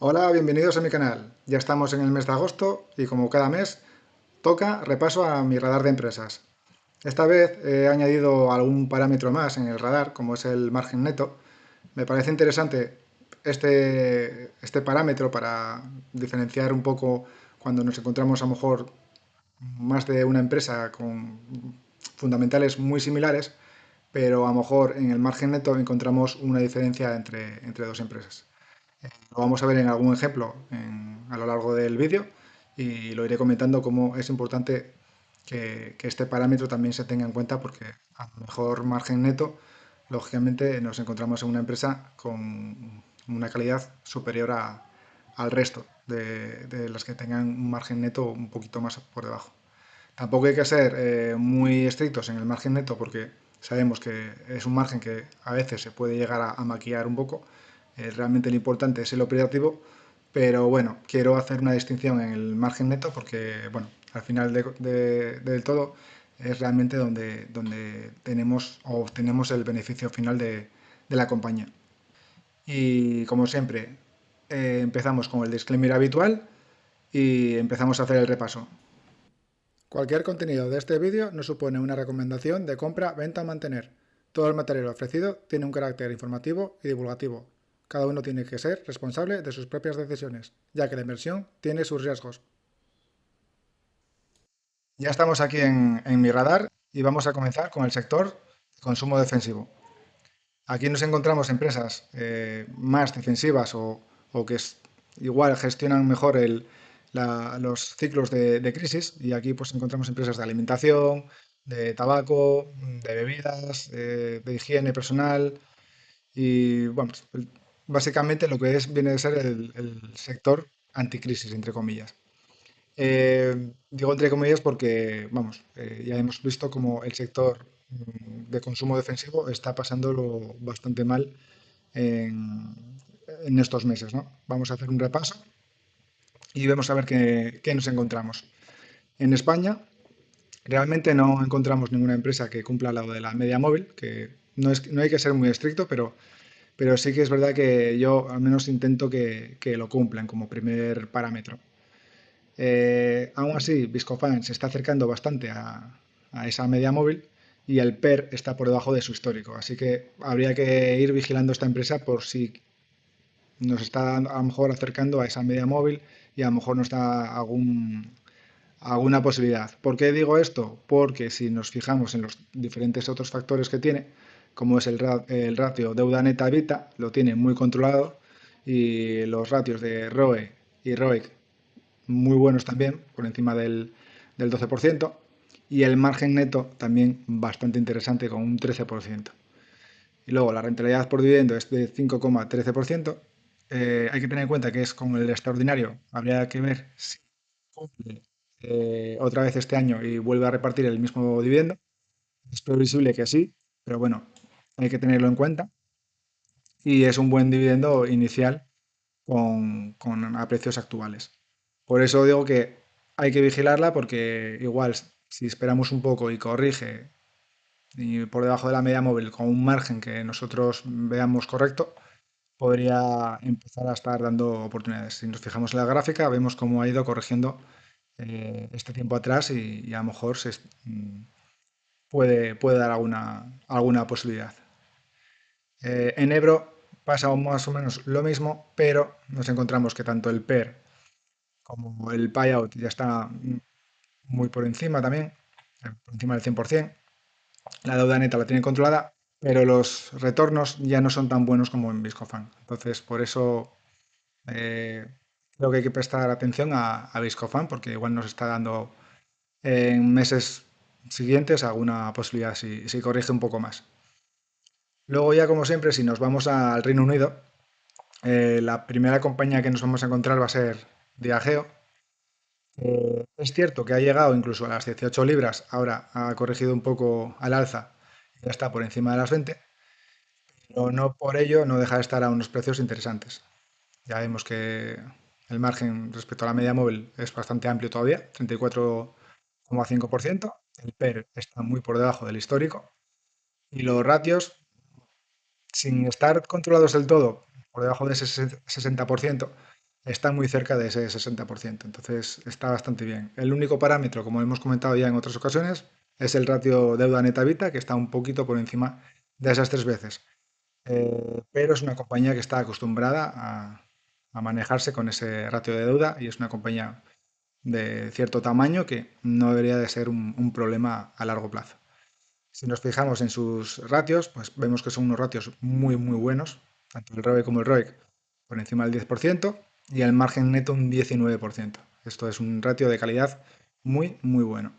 Hola, bienvenidos a mi canal. Ya estamos en el mes de agosto y como cada mes toca repaso a mi radar de empresas. Esta vez he añadido algún parámetro más en el radar, como es el margen neto. Me parece interesante este parámetro para diferenciar un poco cuando nos encontramos a lo mejor más de una empresa con fundamentales muy similares, pero a lo mejor en el margen neto encontramos una diferencia entre dos empresas. Lo vamos a ver en algún ejemplo a lo largo del vídeo y lo iré comentando cómo es importante que este parámetro también se tenga en cuenta porque a mejor margen neto, lógicamente nos encontramos en una empresa con una calidad superior al resto de las que tengan un margen neto un poquito más por debajo. Tampoco hay que ser muy estrictos en el margen neto porque sabemos que es un margen que a veces se puede llegar a maquillar un poco. Realmente lo importante es el operativo, pero bueno, quiero hacer una distinción en el margen neto porque, bueno, al final del todo es realmente donde tenemos o obtenemos el beneficio final de la compañía. Y como siempre, empezamos con el disclaimer habitual y empezamos a hacer el repaso. Cualquier contenido de este vídeo no supone una recomendación de compra, venta o mantener. Todo el material ofrecido tiene un carácter informativo y divulgativo. Cada uno tiene que ser responsable de sus propias decisiones, ya que la inversión tiene sus riesgos. Ya estamos aquí en mi radar y vamos a comenzar con el sector de consumo defensivo. Aquí nos encontramos empresas más defensivas o que igual gestionan mejor los ciclos de crisis y aquí pues encontramos empresas de alimentación, de tabaco, de bebidas, de higiene personal y bueno, pues, básicamente lo que viene de ser el sector anticrisis, entre comillas. Digo entre comillas porque, vamos, ya hemos visto como el sector de consumo defensivo está pasándolo bastante mal en, en estos meses, ¿no? Vamos a hacer un repaso y vamos a ver qué nos encontramos. En España realmente no encontramos ninguna empresa que cumpla lo de la media móvil, que no hay que ser muy estricto, pero sí que es verdad que yo al menos intento que lo cumplan como primer parámetro. Aún así, Viscofan se está acercando bastante a esa media móvil y el PER está por debajo de su histórico. Así que habría que ir vigilando esta empresa por si nos está a lo mejor acercando a esa media móvil y a lo mejor nos da alguna posibilidad. ¿Por qué digo esto? Porque si nos fijamos en los diferentes otros factores que tiene, como es el ratio deuda neta evita, lo tiene muy controlado y los ratios de ROE y ROIC muy buenos también, por encima del 12%, y el margen neto también bastante interesante con un 13%. Y luego la rentabilidad por dividendo es de 5,13%. Hay que tener en cuenta que es con el extraordinario. Habría que ver si cumple otra vez este año y vuelve a repartir el mismo dividendo. Es previsible que sí, pero bueno, hay que tenerlo en cuenta. Y es un buen dividendo inicial a precios actuales. Por eso digo que hay que vigilarla porque igual si esperamos un poco y corrige y por debajo de la media móvil con un margen que nosotros veamos correcto, podría empezar a estar dando oportunidades. Si nos fijamos en la gráfica, vemos cómo ha ido corrigiendo este tiempo atrás y a lo mejor puede dar alguna posibilidad. En Ebro pasa más o menos lo mismo, pero nos encontramos que tanto el PER como el buyout ya está muy por encima también, por encima del 100%. La deuda neta la tienen controlada, pero los retornos ya no son tan buenos como en Viscofan. Entonces, por eso creo que hay que prestar atención a Viscofan, porque igual nos está dando en meses siguientes alguna posibilidad si corrige un poco más. Luego ya, como siempre, si nos vamos al Reino Unido, la primera compañía que nos vamos a encontrar va a ser Diageo. Es cierto que ha llegado incluso a las 18 libras, ahora ha corregido un poco al alza, ya está por encima de las 20, pero no por ello no deja de estar a unos precios interesantes. Ya vemos que el margen respecto a la media móvil es bastante amplio todavía, 34,5%. El PER está muy por debajo del histórico y los ratios, sin estar controlados del todo, por debajo de ese 60%, está muy cerca de ese 60%, entonces está bastante bien. El único parámetro, como hemos comentado ya en otras ocasiones, es el ratio deuda neta evita, que está un poquito por encima de esas tres veces. Pero es una compañía que está acostumbrada a manejarse con ese ratio de deuda y es una compañía de cierto tamaño que no debería de ser un problema a largo plazo. Si nos fijamos en sus ratios, pues vemos que son unos ratios muy, muy buenos, tanto el ROE como el ROIC por encima del 10% y el margen neto un 19%. Esto es un ratio de calidad muy, muy bueno.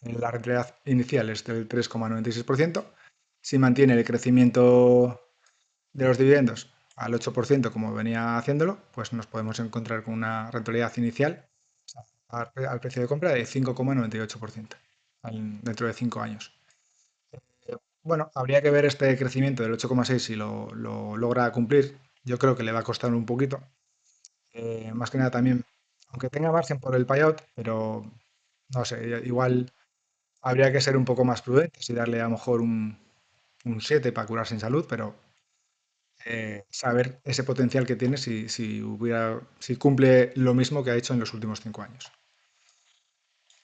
La rentabilidad inicial es del 3,96%. Si mantiene el crecimiento de los dividendos al 8% como venía haciéndolo, pues nos podemos encontrar con una rentabilidad inicial al precio de compra de 5,98% dentro de 5 años. Bueno, habría que ver este crecimiento del 8,6 si lo logra cumplir. Yo creo que le va a costar un poquito. Más que nada también, aunque tenga margen por el payout, pero no sé, igual habría que ser un poco más prudentes y darle a lo mejor un 7 para curarse en salud, pero saber ese potencial que tiene si cumple lo mismo que ha hecho en los últimos 5 años.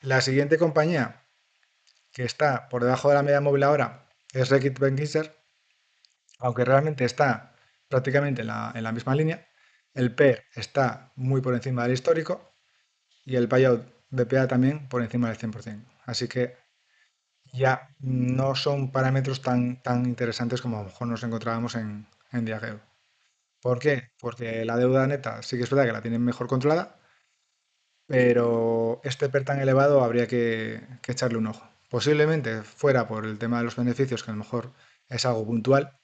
La siguiente compañía que está por debajo de la media móvil ahora es Reckitt Benckiser, aunque realmente está prácticamente en la misma línea. El PER está muy por encima del histórico y el payout BPA también por encima del 100%. Así que ya no son parámetros tan interesantes como a lo mejor nos encontrábamos en Diageo. ¿Por qué? Porque la deuda neta sí que es verdad que la tienen mejor controlada, pero este PER tan elevado habría que echarle un ojo. Posiblemente fuera por el tema de los beneficios, que a lo mejor es algo puntual.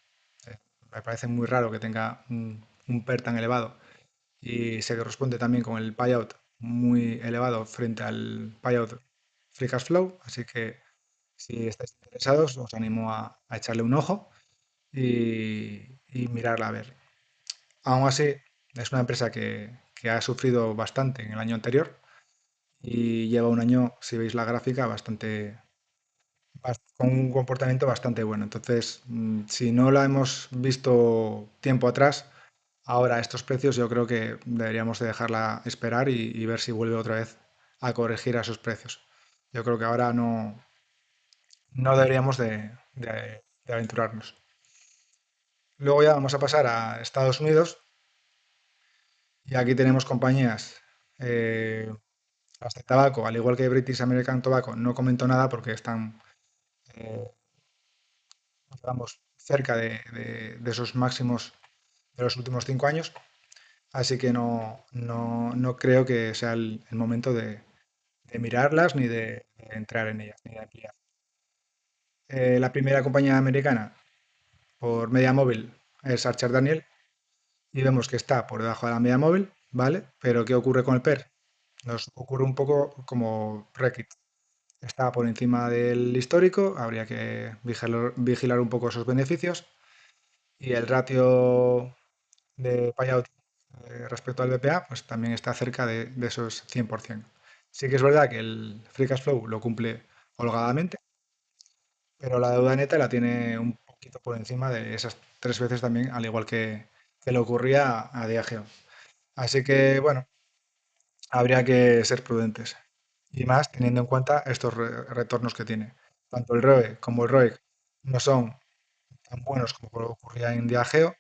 Me parece muy raro que tenga un PER tan elevado y se corresponde también con el payout muy elevado frente al payout free cash flow. Así que si estáis interesados, os animo a echarle un ojo y mirarla a ver. Aún así, es una empresa que ha sufrido bastante en el año anterior y lleva un año, si veis la gráfica, con un comportamiento bastante bueno. Entonces, si no la hemos visto tiempo atrás, ahora a estos precios yo creo que deberíamos de dejarla esperar y ver si vuelve otra vez a corregir a esos precios. Yo creo que ahora no deberíamos de aventurarnos. Luego ya vamos a pasar a Estados Unidos y aquí tenemos compañías, eh, las de tabaco, al igual que British American Tobacco, no comento nada porque están, eh, digamos, cerca de esos máximos de los últimos 5 años, así que no creo que sea el momento de mirarlas ni de entrar en ellas, ni de ampliar. La primera compañía americana por media móvil es Archer Daniel y vemos que está por debajo de la media móvil, ¿vale? Pero ¿qué ocurre con el PER? Nos ocurre un poco como Reckitt. Está por encima del histórico, habría que vigilar un poco esos beneficios y el ratio de payout respecto al BPA pues también está cerca de esos 100%. Sí que es verdad que el Free Cash Flow lo cumple holgadamente, pero la deuda neta la tiene un poquito por encima de esas tres veces también, al igual que le ocurría a Diageo. Así que, bueno, habría que ser prudentes. Y más teniendo en cuenta estos retornos que tiene. Tanto el ROE como el ROIC no son tan buenos como ocurría en Diageo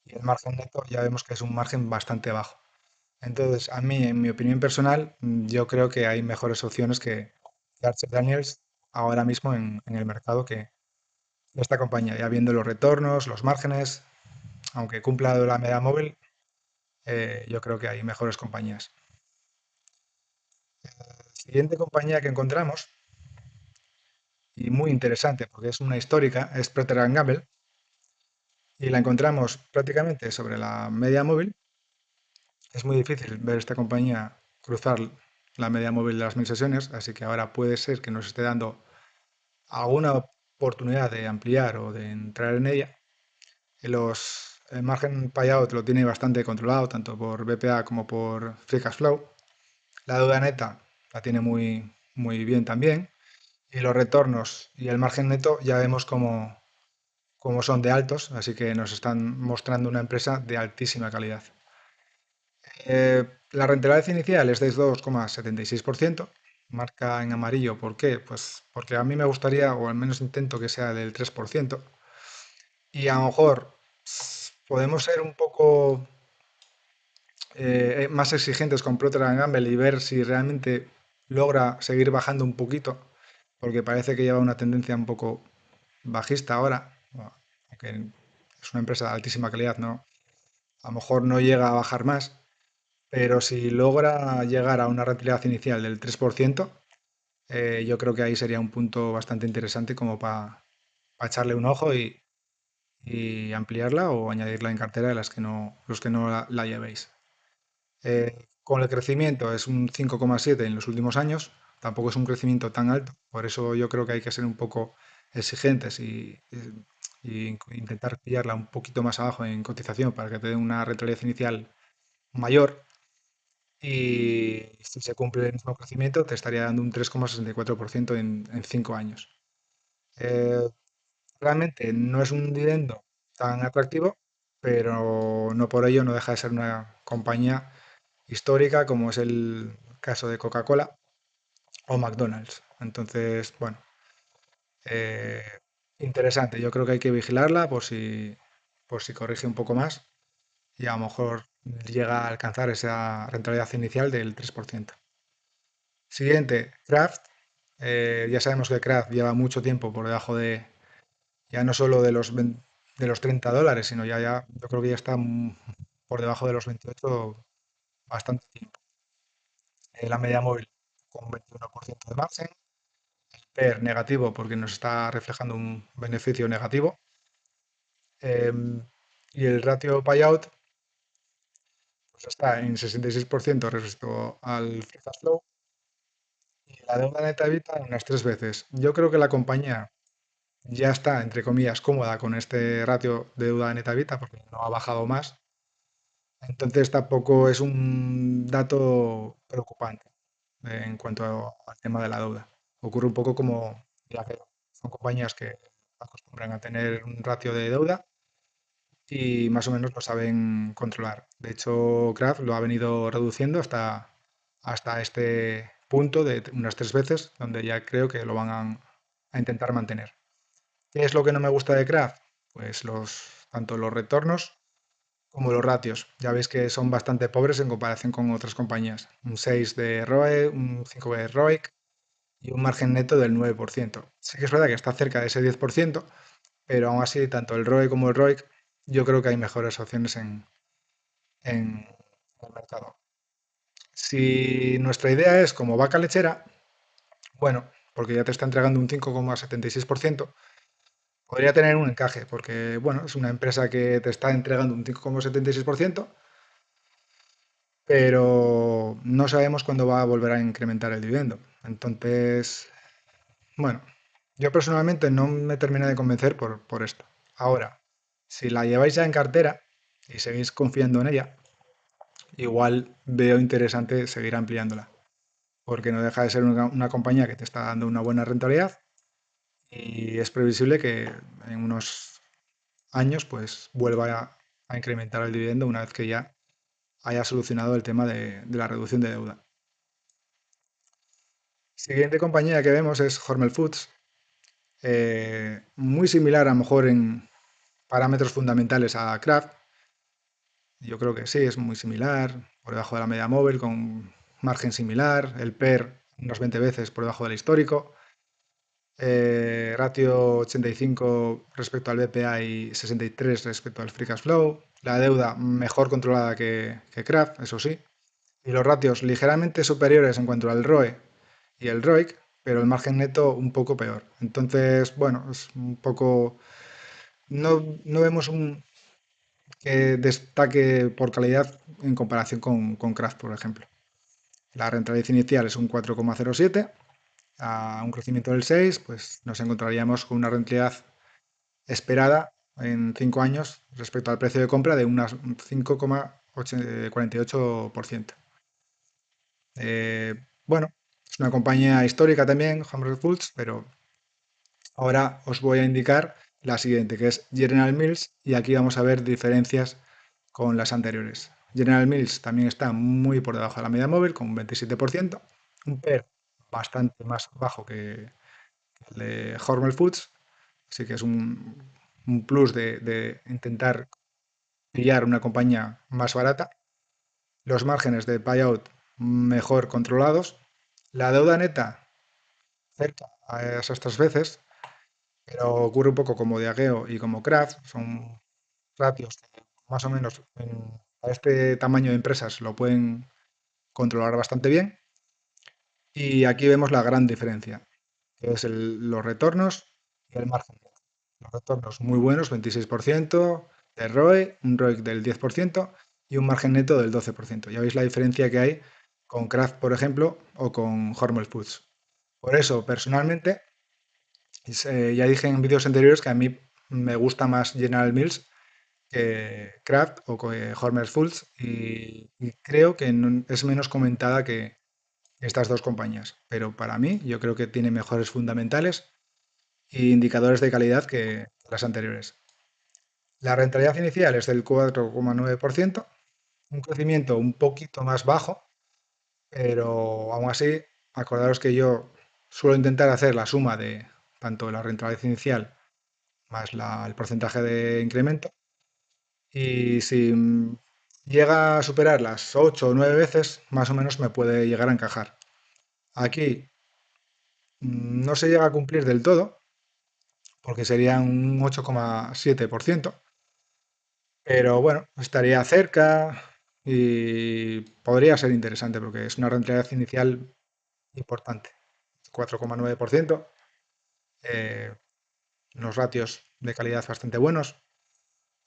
y el margen neto ya vemos que es un margen bastante bajo. Entonces, a mí, en mi opinión personal, yo creo que hay mejores opciones que Archer Daniels ahora mismo en el mercado que esta compañía, ya viendo los retornos, los márgenes, aunque cumpla la media móvil, yo creo que hay mejores compañías. Siguiente compañía que encontramos, y muy interesante porque es una histórica, es Procter Gamble, y la encontramos prácticamente sobre la media móvil. Es muy difícil ver esta compañía cruzar la media móvil de las 1000 sesiones, así que ahora puede ser que nos esté dando alguna oportunidad de ampliar o de entrar en ella. El margen payout lo tiene bastante controlado, tanto por BPA como por Free Cash Flow. La deuda neta la tiene muy, muy bien también. Y los retornos y el margen neto ya vemos cómo son de altos, así que nos están mostrando una empresa de altísima calidad. La rentabilidad inicial es de 2,76%, marca en amarillo. ¿Por qué? Pues porque a mí me gustaría, o al menos intento que sea del 3%, y a lo mejor podemos ser un poco más exigentes con Procter Gamble y ver si realmente logra seguir bajando un poquito, porque parece que lleva una tendencia un poco bajista ahora, bueno, aunque es una empresa de altísima calidad, ¿no? A lo mejor no llega a bajar más, pero si logra llegar a una rentabilidad inicial del 3%, yo creo que ahí sería un punto bastante interesante como para echarle un ojo y ampliarla o añadirla en cartera de los que no la llevéis. Con el crecimiento es un 5,7 en los últimos años, tampoco es un crecimiento tan alto, por eso yo creo que hay que ser un poco exigentes y intentar pillarla un poquito más abajo en cotización para que te dé una rentabilidad inicial mayor. Y si se cumple el mismo crecimiento, te estaría dando un 3,64% en 5 años. Eh, Realmente no es un dividendo tan atractivo, pero no por ello no deja de ser una compañía histórica como es el caso de Coca-Cola o McDonald's. Entonces, bueno, eh, interesante. Yo creo que hay que vigilarla por si corrige un poco más y a lo mejor llega a alcanzar esa rentabilidad inicial del 3%. Siguiente, Kraft. Ya sabemos que Kraft lleva mucho tiempo por debajo de, ya no solo de de los $30, sino yo creo que ya está por debajo de los 28 bastante tiempo. La media móvil con un 21% de margen, PER negativo porque nos está reflejando un beneficio negativo, y el ratio payout pues está en 66% respecto al free cash flow y la deuda neta evita unas 3 veces. Yo creo que la compañía ya está, entre comillas, cómoda con este ratio de deuda neta evita porque no ha bajado más. Entonces tampoco es un dato preocupante en cuanto al tema de la deuda. Ocurre un poco como la que son compañías que acostumbran a tener un ratio de deuda y más o menos lo saben controlar. De hecho, Kraft lo ha venido reduciendo hasta este punto de unas 3 veces, donde ya creo que lo van a intentar mantener. ¿Qué es lo que no me gusta de Kraft? Pues tanto los retornos como los ratios. Ya veis que son bastante pobres en comparación con otras compañías. Un 6 de ROE, un 5 de ROIC y un margen neto del 9%. Sí que es verdad que está cerca de ese 10%, pero aún así, tanto el ROE como el ROIC, yo creo que hay mejores opciones en el mercado. Si nuestra idea es como vaca lechera, bueno, porque ya te está entregando un 5,76%, podría tener un encaje, porque bueno, es una empresa que te está entregando un 5,76%, pero no sabemos cuándo va a volver a incrementar el dividendo. Entonces, bueno, yo personalmente no me termina de convencer por esto. Ahora, si la lleváis ya en cartera y seguís confiando en ella, igual veo interesante seguir ampliándola, porque no deja de ser una compañía que te está dando una buena rentabilidad y es previsible que en unos años pues vuelva a incrementar el dividendo una vez que ya haya solucionado el tema de la reducción de deuda. Siguiente compañía que vemos es Hormel Foods, muy similar a lo mejor en parámetros fundamentales a Kraft. Yo creo que sí, es muy similar, por debajo de la media móvil, con margen similar, el PER unas 20 veces por debajo del histórico, ratio 85 respecto al BPA y 63 respecto al Free Cash Flow, la deuda mejor controlada que Kraft, eso sí, y los ratios ligeramente superiores en cuanto al ROE y el ROIC, pero el margen neto un poco peor. Entonces, bueno, es un poco... No vemos un que destaque por calidad en comparación con Kraft, por ejemplo. La rentabilidad inicial es un 4,07, a un crecimiento del 6, pues nos encontraríamos con una rentabilidad esperada en 5 años respecto al precio de compra de unas 5,48%. Bueno, es una compañía histórica también, Humble Foods, pero ahora os voy a indicar la siguiente, que es General Mills, y aquí vamos a ver diferencias con las anteriores. General Mills también está muy por debajo de la media móvil, con un 27%. Un PER bastante más bajo que el de Hormel Foods. Así que es un plus de intentar pillar una compañía más barata. Los márgenes de buyout mejor controlados. La deuda neta cerca a esas 3 veces, pero ocurre un poco como Diageo y como Kraft. Son ratios que más o menos a este tamaño de empresas lo pueden controlar bastante bien. Y aquí vemos la gran diferencia, que es los retornos y el margen. Los retornos muy buenos, 26% de ROE, un ROIC del 10% y un margen neto del 12%. Ya veis la diferencia que hay con Kraft, por ejemplo, o con Hormel Foods. Por eso, personalmente, ya dije en vídeos anteriores que a mí me gusta más General Mills que Kraft o que Hormel Foods y creo que es menos comentada que estas dos compañías. Pero para mí, yo creo que tiene mejores fundamentales e indicadores de calidad que las anteriores. La rentabilidad inicial es del 4,9%, un crecimiento un poquito más bajo, pero aún así, acordaros que yo suelo intentar hacer la suma de tanto la rentabilidad inicial más el porcentaje de incremento, y si llega a superar las 8 o 9 veces, más o menos me puede llegar a encajar. Aquí no se llega a cumplir del todo, porque sería un 8,7%. Pero bueno, estaría cerca y podría ser interesante porque es una rentabilidad inicial importante. 4,9%, eh, unos ratios de calidad bastante buenos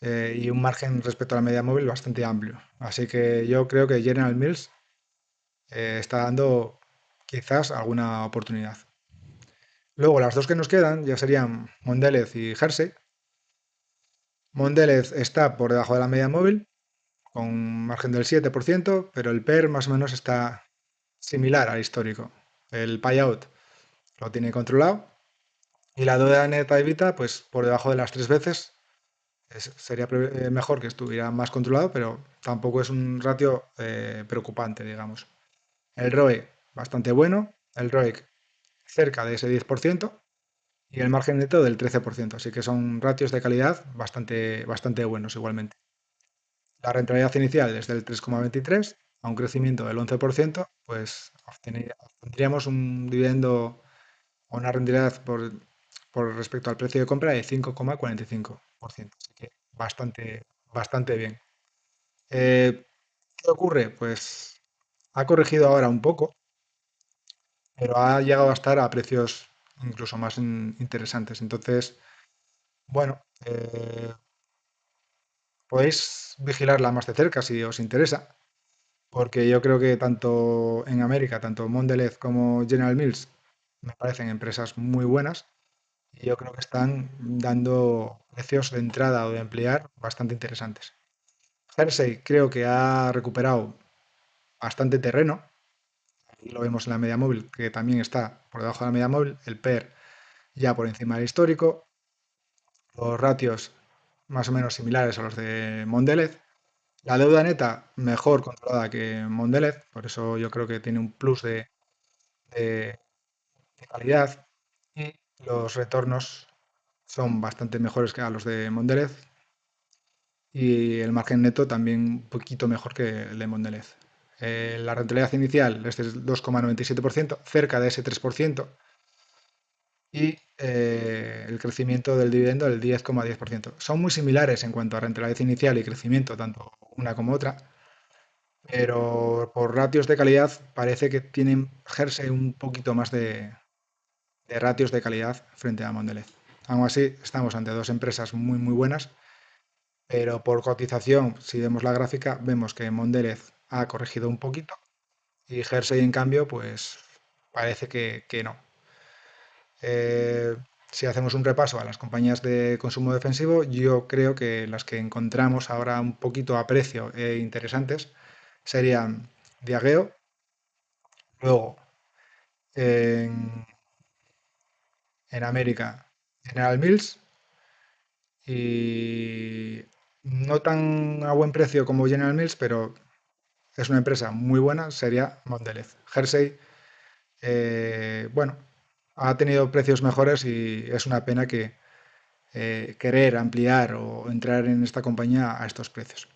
y un margen respecto a la media móvil bastante amplio. Así que yo creo que General Mills está dando quizás alguna oportunidad. Luego, las dos que nos quedan ya serían Mondelez y Jersey. Mondelez está por debajo de la media móvil, con un margen del 7%, pero el PER más o menos está similar al histórico. El payout lo tiene controlado y la deuda neta evita, pues por debajo de las 3 veces. Sería mejor que estuviera más controlado, pero tampoco es un ratio preocupante, digamos. El ROE bastante bueno, el ROIC cerca de ese 10% y el margen neto del 13%. Así que son ratios de calidad bastante, bastante buenos igualmente. La rentabilidad inicial es del 3,23, a un crecimiento del 11%, pues obtendríamos un dividendo o una rentabilidad por respecto al precio de compra de 5,45%. Así que bastante, bastante bien. ¿Qué ocurre? Pues ha corregido ahora un poco, pero ha llegado a estar a precios incluso más interesantes. Entonces, bueno, podéis vigilarla más de cerca si os interesa. Porque yo creo que tanto en América, tanto Mondelez como General Mills me parecen empresas muy buenas y yo creo que están dando precios de entrada o de emplear bastante interesantes. Hersey creo que ha recuperado bastante terreno y lo vemos en la media móvil, que también está por debajo de la media móvil, el PER ya por encima del histórico, los ratios más o menos similares a los de Mondelez. La deuda neta mejor controlada que Mondelez, por eso yo creo que tiene un plus de- de calidad y los retornos son bastante mejores que a los de Mondelez y el margen neto también un poquito mejor que el de Mondelez. La rentabilidad inicial es del 2,97%, cerca de ese 3%, y el crecimiento del dividendo del 10,10%. Son muy similares en cuanto a rentabilidad inicial y crecimiento, tanto una como otra, pero por ratios de calidad parece que tienen Jersey un poquito más de ratios de calidad frente a Mondelez. Aún así, estamos ante dos empresas muy muy buenas, pero por cotización, si vemos la gráfica, vemos que Mondelez ha corregido un poquito y Jersey, en cambio, pues parece que no. Eh, si hacemos un repaso a las compañías de consumo defensivo, yo creo que las que encontramos ahora un poquito a precio e interesantes serían Diageo, luego en, en América General Mills y No tan a buen precio como General Mills, pero es una empresa muy buena, sería Mondelez. Hersey, bueno, ha tenido precios mejores y es una pena que querer ampliar o entrar en esta compañía a estos precios.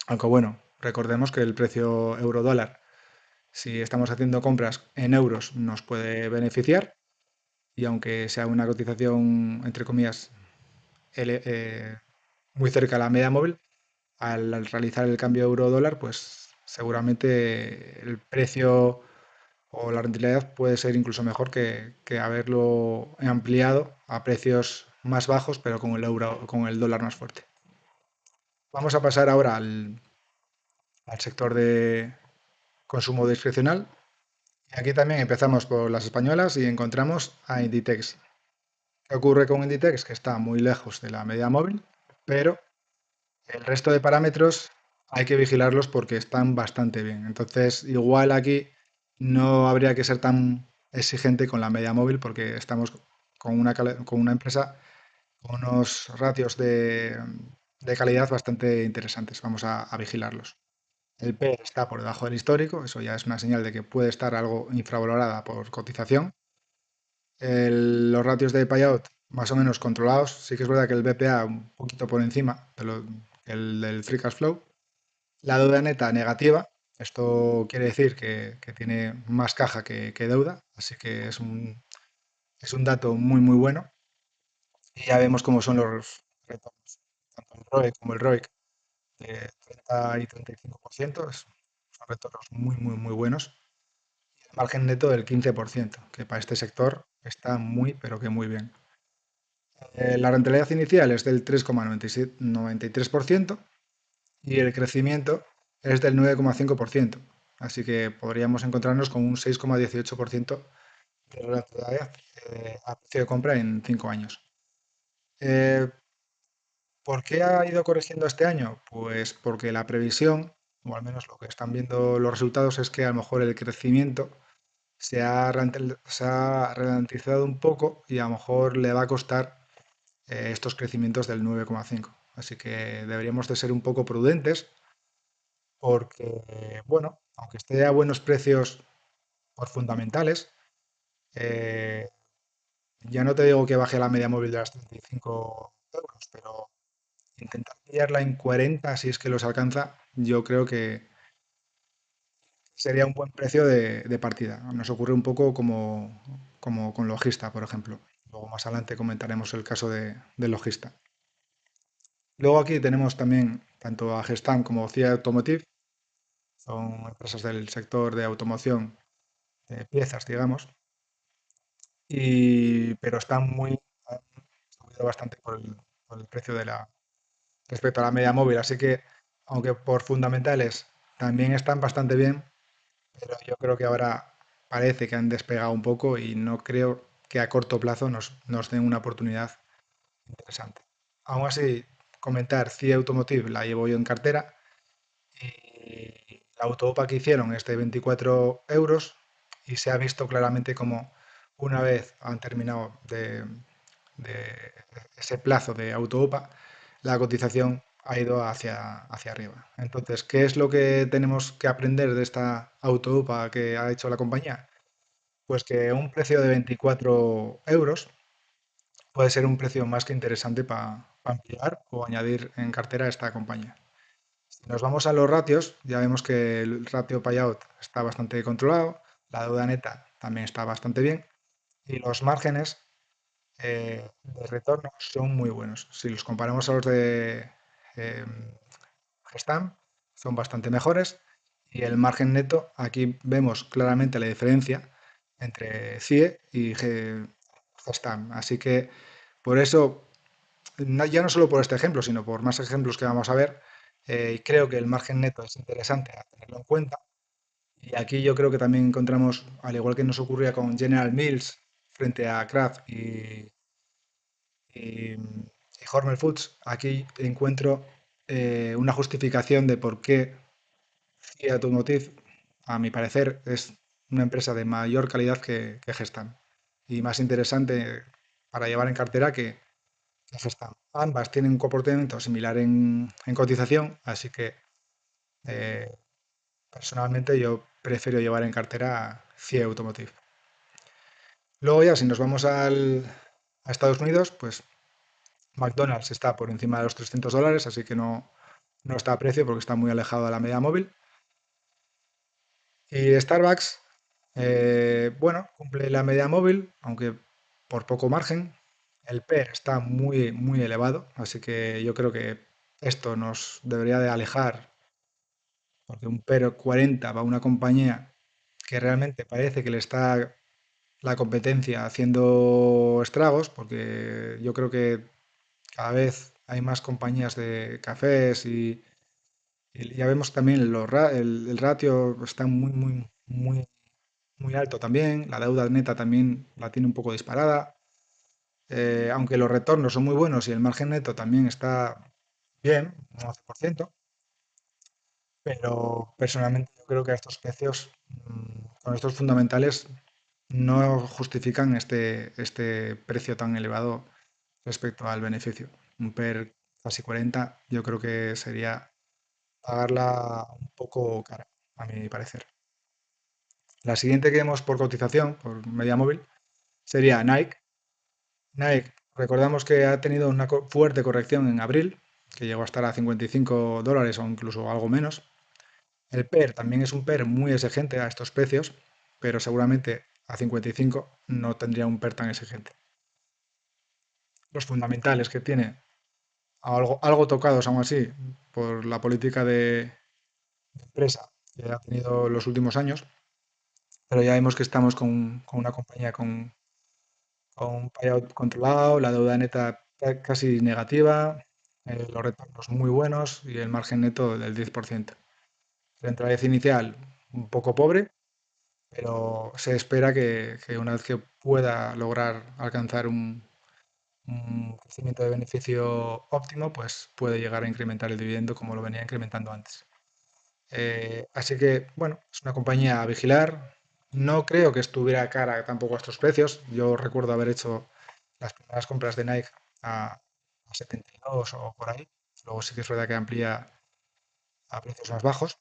Aunque bueno, recordemos que el precio euro-dólar, si estamos haciendo compras en euros, nos puede beneficiar y aunque sea una cotización, entre comillas, muy cerca a la media móvil, al realizar el cambio euro-dólar, pues seguramente el precio o la rentabilidad puede ser incluso mejor que haberlo ampliado a precios más bajos, pero con el euro, con el dólar más fuerte. Vamos a pasar ahora al sector de consumo discrecional. Y aquí también empezamos por las españolas y encontramos a Inditex. ¿Qué ocurre con Inditex? Que está muy lejos de la media móvil, pero el resto de parámetros hay que vigilarlos porque están bastante bien. Entonces, igual aquí no habría que ser tan exigente con la media móvil porque estamos con una empresa con unos ratios de calidad bastante interesantes. Vamos a vigilarlos. El P está por debajo del histórico, eso ya es una señal de que puede estar algo infravalorada por cotización. Los ratios de payout más o menos controlados. Sí que es verdad que el BPA un poquito por encima el del free cash flow. La deuda neta negativa. Esto quiere decir que tiene más caja que deuda, así que es un dato muy muy bueno. Y ya vemos cómo son los retornos, tanto el ROE como el ROIC de 30 y 35%. Son retornos muy muy muy buenos. Y el margen neto del 15%, que para este sector está muy pero que muy bien. La rentabilidad inicial es del 3,93% y el crecimiento es del 9,5%. Así que podríamos encontrarnos con un 6,18% de rentabilidad a precio de compra en 5 años. Eh, ¿Por qué ha ido corrigiendo este año? Pues porque la previsión, o al menos lo que están viendo los resultados, es que a lo mejor el crecimiento se ha ralentizado un poco y a lo mejor le va a costar estos crecimientos del 9,5. Así que deberíamos de ser un poco prudentes porque, bueno, aunque esté a buenos precios por fundamentales, eh, ya no te digo que baje la media móvil de las 35 euros, pero intentar pillarla en 40 si es que los alcanza, yo creo que sería un buen precio de partida. Nos ocurre un poco como con Logista, por ejemplo. Luego más adelante comentaremos el caso de Logista. Luego aquí tenemos también tanto a Gestamp como CIA Automotive, son empresas del sector de automoción de piezas, digamos, pero han subido bastante por el precio respecto a la media móvil. Así que, aunque por fundamentales también están bastante bien, pero yo creo que ahora parece que han despegado un poco y no creo que a corto plazo nos den una oportunidad interesante. Aún así, comentar CIA Automotive la llevo yo en cartera. Y la autoopa que hicieron es de 24 euros y se ha visto claramente como una vez han terminado de ese plazo de autoopa, la cotización ha ido hacia arriba. Entonces, ¿qué es lo que tenemos que aprender de esta autoopa que ha hecho la compañía? Pues que un precio de 24 euros puede ser un precio más que interesante para ampliar o añadir en cartera a esta compañía. Si nos vamos a los ratios, ya vemos que el ratio payout está bastante controlado, la deuda neta también está bastante bien y los márgenes de retorno son muy buenos. Si los comparamos a los de eh, Gestamp, son bastante mejores y el margen neto, aquí vemos claramente la diferencia entre CIE y Gestamp. Así que por eso ya no solo por este ejemplo, sino por más ejemplos que vamos a ver, creo que el margen neto es interesante a tenerlo en cuenta. Y aquí yo creo que también encontramos, al igual que nos ocurría con General Mills frente a Kraft y Hormel Foods, aquí encuentro una justificación de por qué CIA Automotive, a mi parecer, es una empresa de mayor calidad que Gestamp y más interesante para llevar en cartera que gestan. Ambas tienen un comportamiento similar en cotización, así que eh, personalmente yo prefiero llevar en cartera CIE Automotive. Luego ya si nos vamos a Estados Unidos, pues McDonald's está por encima de los $300, así que no está a precio porque está muy alejado de la media móvil. Y Starbucks, bueno, cumple la media móvil, aunque por poco margen. El PER está muy, muy elevado, así que yo creo que esto nos debería de alejar, porque un PER 40 va a una compañía que realmente parece que le está la competencia haciendo estragos, porque yo creo que cada vez hay más compañías de cafés y ya vemos también el ratio está muy, muy, muy, muy alto también. La deuda neta también la tiene un poco disparada. Aunque los retornos son muy buenos y el margen neto también está bien, un 11%, pero personalmente yo creo que a estos precios, con estos fundamentales, no justifican este precio tan elevado respecto al beneficio. Un PER casi 40, yo creo que sería pagarla un poco cara, a mi parecer. La siguiente que vemos por cotización, por media móvil, sería Nike. Nike, recordamos que ha tenido una fuerte corrección en abril, que llegó a estar a $55 o incluso algo menos. El PER también es un PER muy exigente a estos precios, pero seguramente a 55 no tendría un PER tan exigente. Los fundamentales que tiene, algo tocados aún así por la política de empresa que ha tenido los últimos años, pero ya vemos que estamos con una compañía con un payout controlado, la deuda neta casi negativa, los retornos muy buenos y el margen neto del 10%. Rentabilidad inicial un poco pobre, pero se espera que una vez que pueda lograr alcanzar un crecimiento de beneficio óptimo, pues puede llegar a incrementar el dividendo como lo venía incrementando antes. Así que, bueno, es una compañía a vigilar. No creo que estuviera cara tampoco a estos precios. Yo recuerdo haber hecho las primeras compras de Nike a 72 o por ahí. Luego sí que es verdad que amplía a precios más bajos.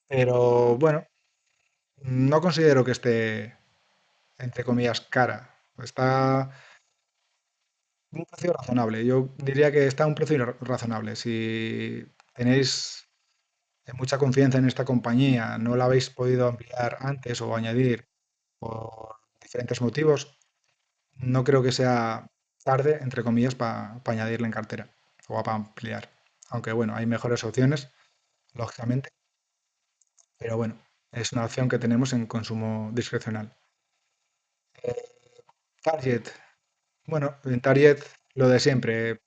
Pero bueno, no considero que esté, entre comillas, cara. Está un precio razonable. Yo diría que está a un precio razonable. Si tenéis mucha confianza en esta compañía, no la habéis podido ampliar antes o añadir por diferentes motivos, no creo que sea tarde, entre comillas, para añadirla en cartera o para ampliar. Aunque bueno, hay mejores opciones, lógicamente, pero bueno, es una opción que tenemos en consumo discrecional. Target, bueno, en Target lo de siempre,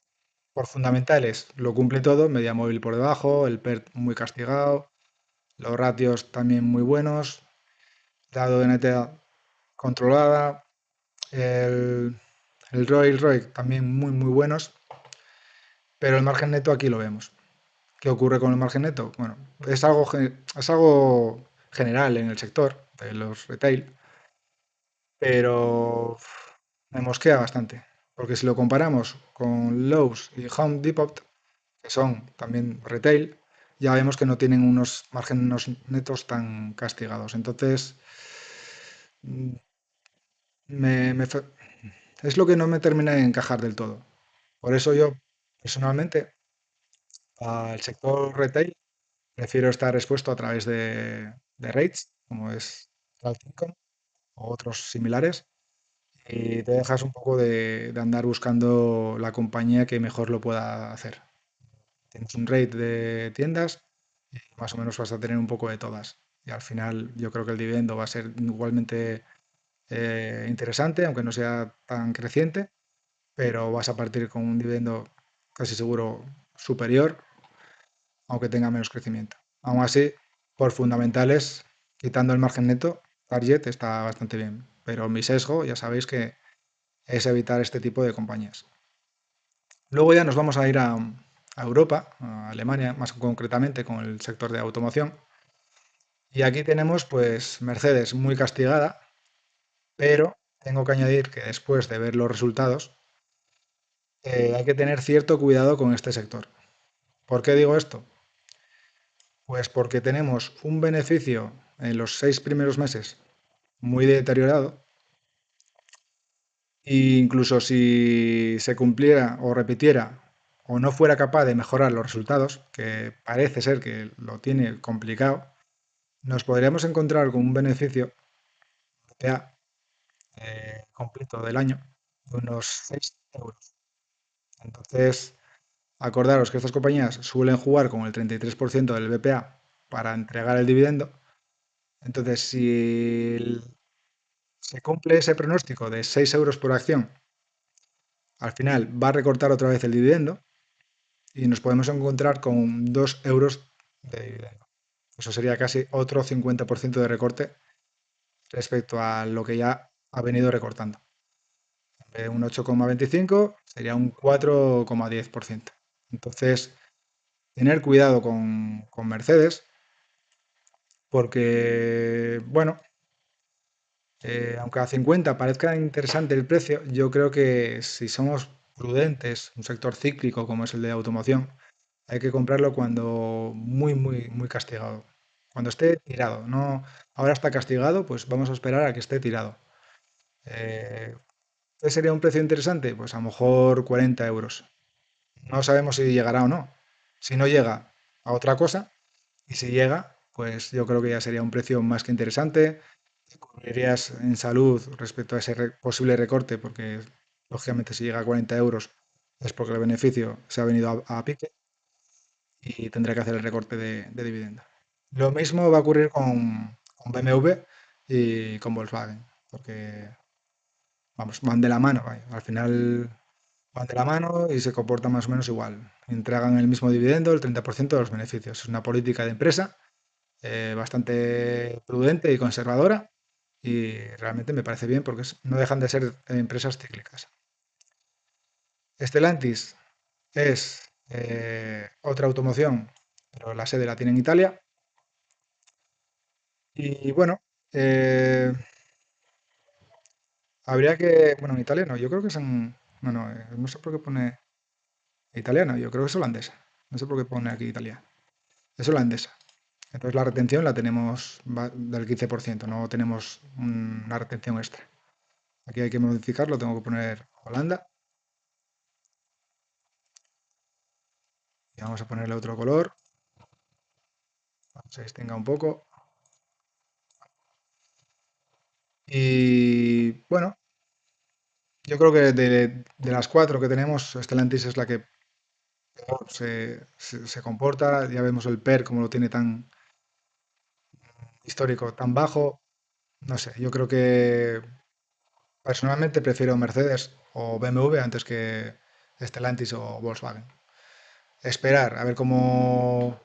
por fundamentales, lo cumple todo, media móvil por debajo, el PER muy castigado, los ratios también muy buenos, dado de neta controlada, el, el ROI también muy muy buenos, pero el margen neto aquí lo vemos. ¿Qué ocurre con el margen neto? Bueno, es algo general en el sector de los retail, pero me mosquea bastante, porque si lo comparamos con Lowe's y Home Depot, que son también retail, ya vemos que no tienen unos márgenes netos tan castigados. Entonces, mm, me, me fa- es lo que no me termina de encajar del todo. Por eso yo, personalmente, al sector retail, prefiero estar expuesto a través de REITs, como es Realty.com o otros similares, y te dejas un poco de andar buscando la compañía que mejor lo pueda hacer. Tienes un rate de tiendas y más o menos vas a tener un poco de todas. Y al final yo creo que el dividendo va a ser igualmente interesante, aunque no sea tan creciente, pero vas a partir con un dividendo casi seguro superior, aunque tenga menos crecimiento. Aún así, por fundamentales, quitando el margen neto, Target está bastante bien, pero mi sesgo ya sabéis que es evitar este tipo de compañías. Luego ya nos vamos a ir a Europa, a Alemania más concretamente con el sector de automoción. Y aquí tenemos pues Mercedes muy castigada, pero tengo que añadir que después de ver los resultados, hay que tener cierto cuidado con este sector. ¿Por qué digo esto? Pues porque tenemos un beneficio en los 6 primeros meses muy deteriorado e incluso si se cumpliera o repitiera o no fuera capaz de mejorar los resultados, que parece ser que lo tiene complicado, nos podríamos encontrar con un beneficio ya completo del año de unos 6 euros. Entonces, acordaros que estas compañías suelen jugar con el 33% del BPA para entregar el dividendo. Entonces, si se cumple ese pronóstico de 6 euros por acción, al final va a recortar otra vez el dividendo y nos podemos encontrar con 2 euros de dividendo. Eso sería casi otro 50% de recorte respecto a lo que ya ha venido recortando. En vez de un 8,25 sería un 4,10%. Entonces, tener cuidado con Mercedes porque, bueno, aunque a 50 parezca interesante el precio, yo creo que si somos prudentes, un sector cíclico como es el de automoción, hay que comprarlo cuando muy castigado. Cuando esté tirado. No, ahora está castigado, pues vamos a esperar a que esté tirado. Eh, ¿Qué sería un precio interesante? Pues a lo mejor 40 euros. No sabemos si llegará o no. Si no llega, a otra cosa. Y si llega, pues yo creo que ya sería un precio más que interesante. Te cubrirías en salud respecto a ese posible recorte, porque lógicamente si llega a 40 euros es porque el beneficio se ha venido a pique y tendrá que hacer el recorte de dividendo. Lo mismo va a ocurrir con BMW y con Volkswagen, porque vamos, van de la mano, vaya. Al final van de la mano y se comportan más o menos igual. Entregan el mismo dividendo, el 30% de los beneficios. Es una política de empresa bastante prudente y conservadora y realmente me parece bien porque no dejan de ser empresas cíclicas. Stellantis es otra automoción, pero la sede la tiene en Italia. Y bueno, eh, habría que, bueno, en Italia no, yo creo que es en, no, no, no sé por qué pone italiana, yo creo que es holandesa. No sé por qué pone aquí Italia. Es holandesa. Entonces la retención la tenemos del 15%, no tenemos una retención extra. Aquí hay que modificarlo, tengo que poner Holanda y vamos a ponerle otro color, para que se distinga un poco. Y bueno, yo creo que de las cuatro que tenemos, Stellantis es la que peor se comporta. Ya vemos el PER como lo tiene tan histórico, tan bajo. No sé, yo creo que personalmente prefiero Mercedes o BMW antes que Stellantis o Volkswagen. Esperar a ver cómo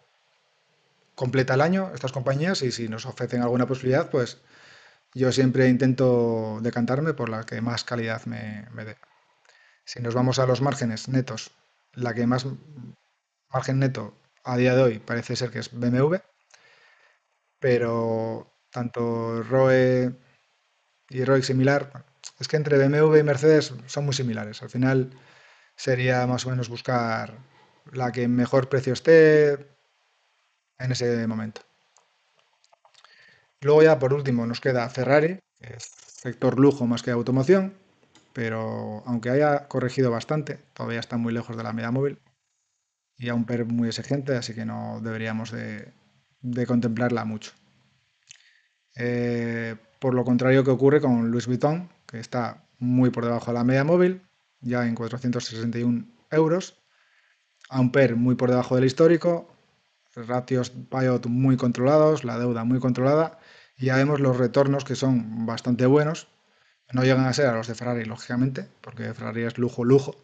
completa el año estas compañías y si nos ofrecen alguna posibilidad, pues yo siempre intento decantarme por la que más calidad me dé. Si nos vamos a los márgenes netos, la que más margen neto a día de hoy parece ser que es BMW, pero tanto ROE y ROIC similar, bueno, es que entre BMW y Mercedes son muy similares. Al final sería más o menos buscar la que mejor precio esté en ese momento. Luego ya por último nos queda Ferrari, que es sector lujo más que automoción, pero aunque haya corregido bastante, todavía está muy lejos de la media móvil y a un PER muy exigente, así que no deberíamos de contemplarla mucho. Por lo contrario que ocurre con Louis Vuitton, que está muy por debajo de la media móvil, ya en 461 euros, a un PER muy por debajo del histórico, ratios payout muy controlados, la deuda muy controlada, y ya vemos los retornos que son bastante buenos. No llegan a ser a los de Ferrari, lógicamente, porque Ferrari es lujo, lujo.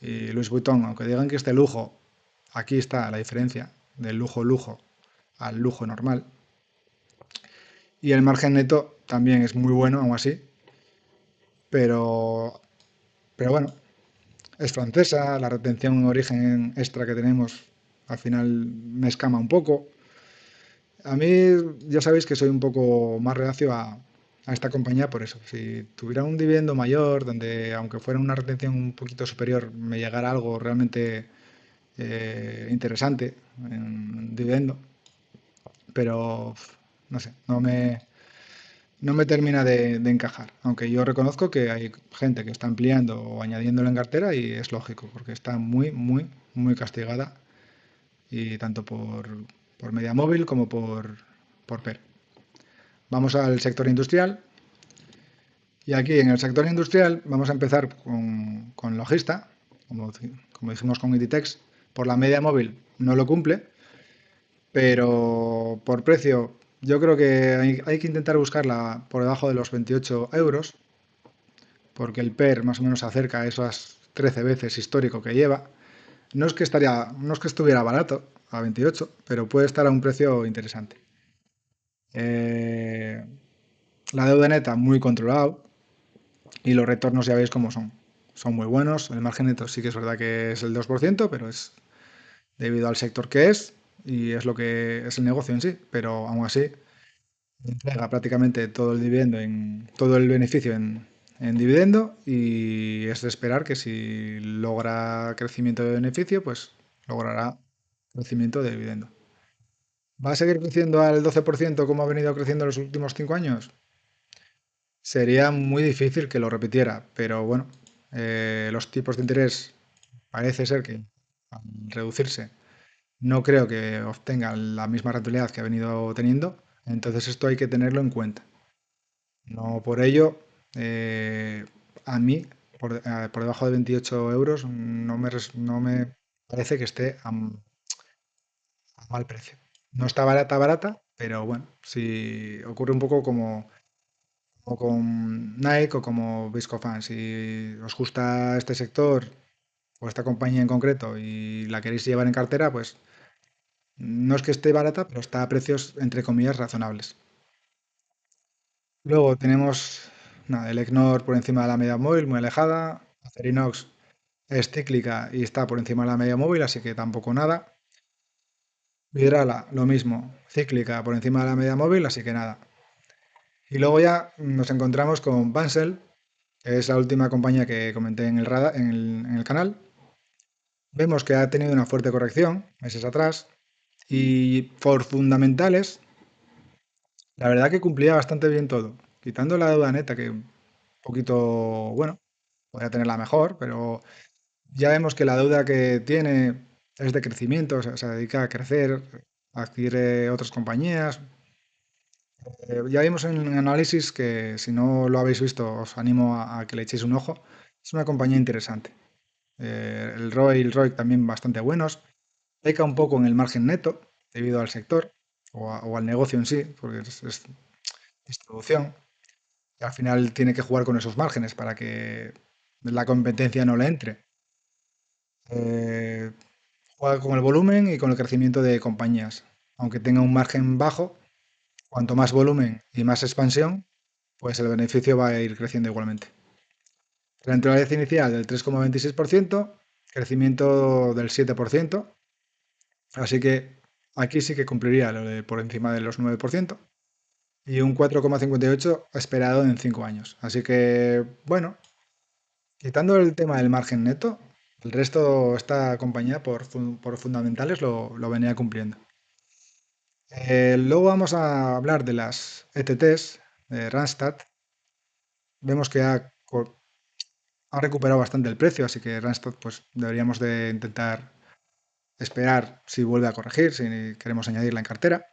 Y Louis Vuitton, aunque digan que este lujo, aquí está la diferencia del lujo, lujo al lujo normal. Y el margen neto también es muy bueno, aún así, pero, pero bueno, es francesa, la retención en origen extra que tenemos al final me escama un poco. A mí ya sabéis que soy un poco más reacio a esta compañía por eso. Si tuviera un dividendo mayor, donde aunque fuera una retención un poquito superior, me llegara algo realmente interesante en dividendo, pero no sé, no me termina de encajar. Aunque yo reconozco que hay gente que está ampliando o añadiéndolo en cartera y es lógico, porque está muy castigada y tanto por media móvil como por PER. Vamos al sector industrial y aquí en el sector industrial vamos a empezar con Logista, como dijimos con Inditex, por la media móvil no lo cumple, pero por precio yo creo que hay que intentar buscarla por debajo de los 28 euros, porque el PER más o menos se acerca a esas 13 veces histórico que lleva. No es que estuviera barato a 28, pero puede estar a un precio interesante. Eh, la deuda neta muy controlado y los retornos ya veis cómo son. Son muy buenos. El margen neto sí que es verdad que es el 2%, pero es debido al sector que es y es lo que es el negocio en sí. Pero aún así entrega prácticamente todo el dividendo todo el beneficio en dividendo y es de esperar que si logra crecimiento de beneficio, pues logrará crecimiento de dividendo. ¿Va a seguir creciendo al 12% como ha venido creciendo en los últimos 5 años? Sería muy difícil que lo repitiera, pero bueno, los tipos de interés parece ser que al reducirse no creo que obtengan la misma rentabilidad que ha venido teniendo, entonces esto hay que tenerlo en cuenta. No por ello, a mí, por debajo de 28 euros, no me parece que esté a mal precio. No está barata, pero bueno, si ocurre un poco como con Nike o como Viscofan, si os gusta este sector o esta compañía en concreto y la queréis llevar en cartera, pues no es que esté barata, pero está a precios, entre comillas, razonables. Luego tenemos nada, el Egnor por encima de la media móvil, muy alejada. Acerinox es cíclica y está por encima de la media móvil, así que tampoco nada. Vidrala, lo mismo, cíclica por encima de la media móvil, así que nada. Y luego ya nos encontramos con Bansel, que es la última compañía que comenté en el radar, en el canal. Vemos que ha tenido una fuerte corrección meses atrás y por fundamentales, la verdad que cumplía bastante bien todo. Quitando la deuda neta, que un poquito, bueno, podría tenerla mejor, pero ya vemos que la deuda que tiene es de crecimiento, o sea, se dedica a crecer, adquiere otras compañías. Ya vimos en análisis que si no lo habéis visto, os animo a que le echéis un ojo. Es una compañía interesante. El ROE y el ROIC también bastante buenos. Peca un poco en el margen neto debido al sector o al negocio en sí, porque es distribución. Y al final tiene que jugar con esos márgenes para que la competencia no le entre. Eh, juega con el volumen y con el crecimiento de compañías. Aunque tenga un margen bajo, cuanto más volumen y más expansión, pues el beneficio va a ir creciendo igualmente. Rentabilidad inicial del 3,26%, crecimiento del 7%, así que aquí sí que cumpliría lo de por encima de los 9% y un 4,58% esperado en 5 años. Así que, bueno, quitando el tema del margen neto, el resto, esta compañía por fundamentales lo venía cumpliendo. Luego vamos a hablar de las ETTs de Randstad. Vemos que ha recuperado bastante el precio, así que Randstad pues deberíamos de intentar esperar si vuelve a corregir, si queremos añadirla en cartera.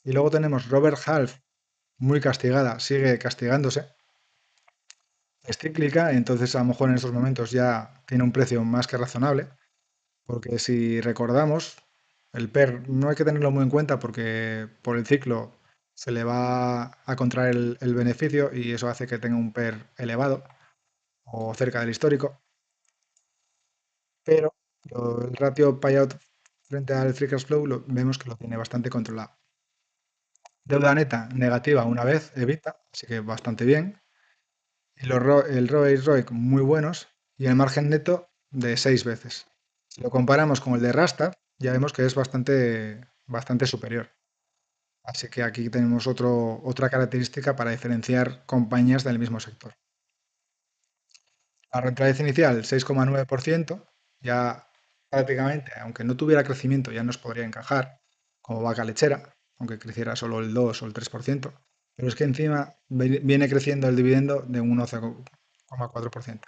Y luego tenemos Robert Half, muy castigada, sigue castigándose. Es cíclica, entonces a lo mejor en estos momentos ya tiene un precio más que razonable, porque si recordamos, el PER no hay que tenerlo muy en cuenta porque por el ciclo se le va a contraer el beneficio y eso hace que tenga un PER elevado o cerca del histórico, pero el ratio payout frente al free cash flow vemos que lo tiene bastante controlado. Deuda neta negativa una vez, evita, así que bastante bien. Y el ROE y ROIC muy buenos y el margen neto de 6 veces. Si lo comparamos con el de Rasta, ya vemos que es bastante superior. Así que aquí tenemos otra característica para diferenciar compañías del mismo sector. La rentabilidad inicial, 6,9%, ya prácticamente, aunque no tuviera crecimiento, ya nos podría encajar como vaca lechera, aunque creciera solo el 2 o el 3%, pero es que encima viene creciendo el dividendo de un 11,4%.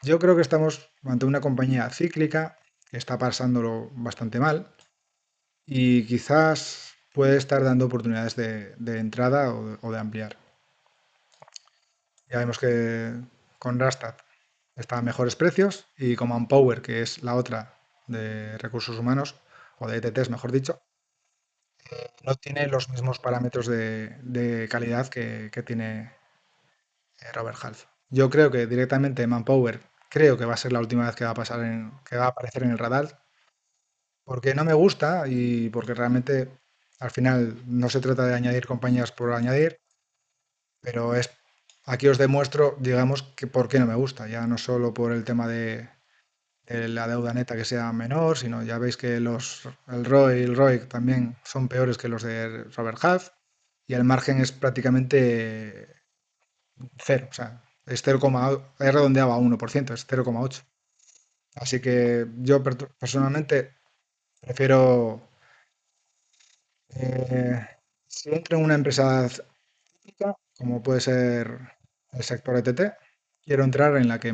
Yo creo que estamos ante una compañía cíclica que está pasándolo bastante mal y quizás puede estar dando oportunidades de entrada o de ampliar. Ya vemos que con Rastad está a mejores precios y con Manpower, que es la otra de recursos humanos, o de ETTs, mejor dicho, no tiene los mismos parámetros de calidad que tiene Robert Half. Yo creo que directamente Manpower creo que va a ser la última vez que va a pasar que va a aparecer en el radar, porque no me gusta y porque realmente al final no se trata de añadir compañías por añadir, pero es aquí os demuestro, digamos, que por qué no me gusta, ya no solo por el tema de la deuda neta que sea menor, sino ya veis que el ROE y el ROIC también son peores que los de Robert Half y el margen es prácticamente cero, o sea, es 0, he redondeado a 1%, es 0,8. Así que yo personalmente prefiero, eh, si entro en una empresa cíclica, como puede ser el sector ETT, quiero entrar en la que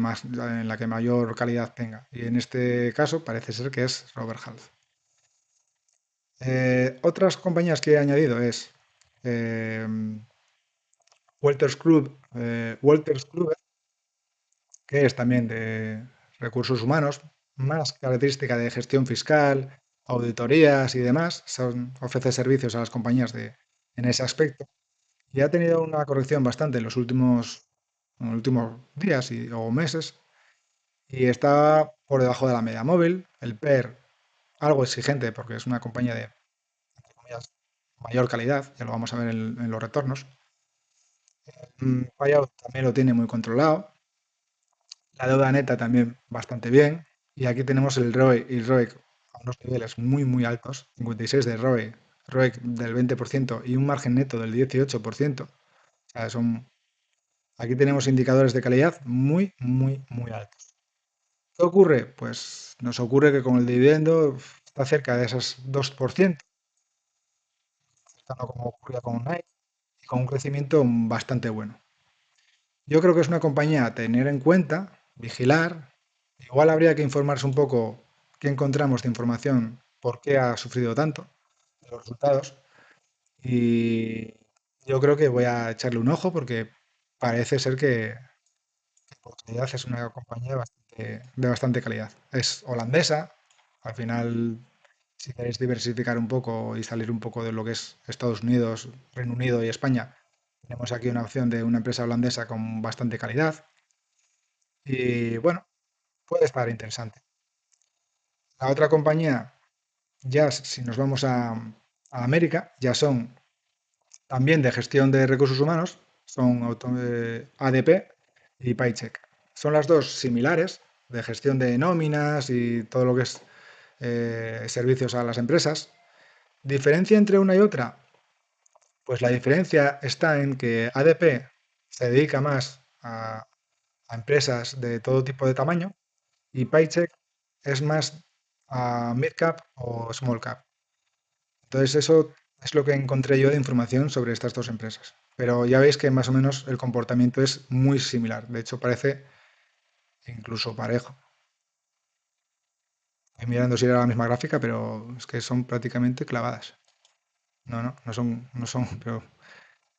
mayor calidad tenga. Y en este caso parece ser que es Robert Half. Otras compañías que he añadido es eh, Walters Kluwer, que es también de recursos humanos, más característica de gestión fiscal, auditorías y demás. Ofrece servicios a las compañías en ese aspecto. Y ha tenido una corrección bastante en los últimos días o meses y está por debajo de la media móvil. El PER algo exigente porque es una compañía de entre comillas, mayor calidad, ya lo vamos a ver en los retornos. Payout también lo tiene muy controlado. La deuda neta también bastante bien. Y aquí tenemos el ROE y el ROIC a unos niveles muy, muy altos. 56 de ROE, ROIC del 20% y un margen neto del 18%. O sea, aquí tenemos indicadores de calidad muy, muy, muy altos. ¿Qué ocurre? Pues nos ocurre que con el dividendo está cerca de esos 2%, estando como ocurría con Nike, y con un crecimiento bastante bueno. Yo creo que es una compañía a tener en cuenta, vigilar. Igual habría que informarse un poco qué encontramos de información, por qué ha sufrido tanto, de los resultados. Y yo creo que voy a echarle un ojo porque parece ser que por calidad es una compañía de bastante calidad. Es holandesa, al final, si queréis diversificar un poco y salir un poco de lo que es Estados Unidos, Reino Unido y España, tenemos aquí una opción de una empresa holandesa con bastante calidad. Y bueno, puede estar interesante. La otra compañía, ya si nos vamos a América, ya son también de gestión de recursos humanos, son ADP y Paycheck. Son las dos similares, de gestión de nóminas y todo lo que es servicios a las empresas. ¿Diferencia entre una y otra? Pues la diferencia está en que ADP se dedica más a empresas de todo tipo de tamaño y Paycheck es más a mid cap o small cap. Entonces eso es lo que encontré yo de información sobre estas dos empresas. Pero ya veis que más o menos el comportamiento es muy similar. De hecho, parece incluso parejo. Estoy mirando si era la misma gráfica, pero es que son prácticamente clavadas. No son, pero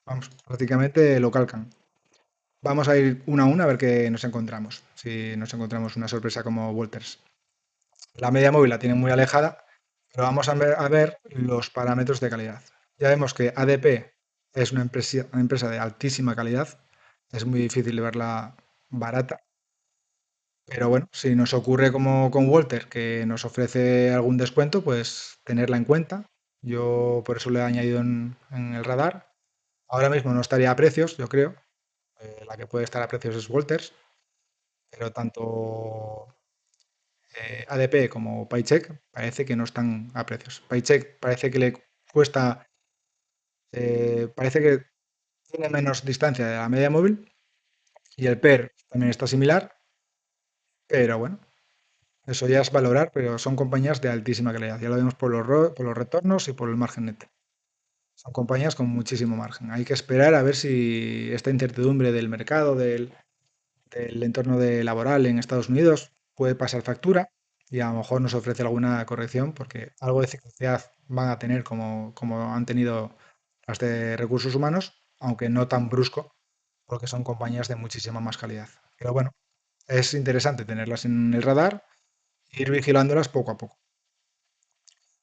vamos, prácticamente lo calcan. Vamos a ir una a una a ver qué nos encontramos. Si nos encontramos una sorpresa como Walters. La media móvil la tienen muy alejada, pero vamos a ver los parámetros de calidad. Ya vemos que ADP es una empresa de altísima calidad, es muy difícil de verla barata, pero bueno, si nos ocurre como con Walter, que nos ofrece algún descuento, pues tenerla en cuenta. Yo por eso le he añadido en el radar. Ahora mismo no estaría a precios, yo creo. La que puede estar a precios es Walters, pero tanto ADP como Paycheck parece que no están a precios. Paycheck parece que le cuesta, parece que tiene menos distancia de la media móvil y el PER también está similar, pero bueno, eso ya es valorar, pero son compañías de altísima calidad. Ya lo vemos por por los retornos y por el margen neto. Son compañías con muchísimo margen. Hay que esperar a ver si esta incertidumbre del mercado, del entorno laboral en Estados Unidos puede pasar factura y a lo mejor nos ofrece alguna corrección porque algo de ciclicidad van a tener como han tenido las de recursos humanos, aunque no tan brusco porque son compañías de muchísima más calidad. Pero bueno, es interesante tenerlas en el radar e ir vigilándolas poco a poco.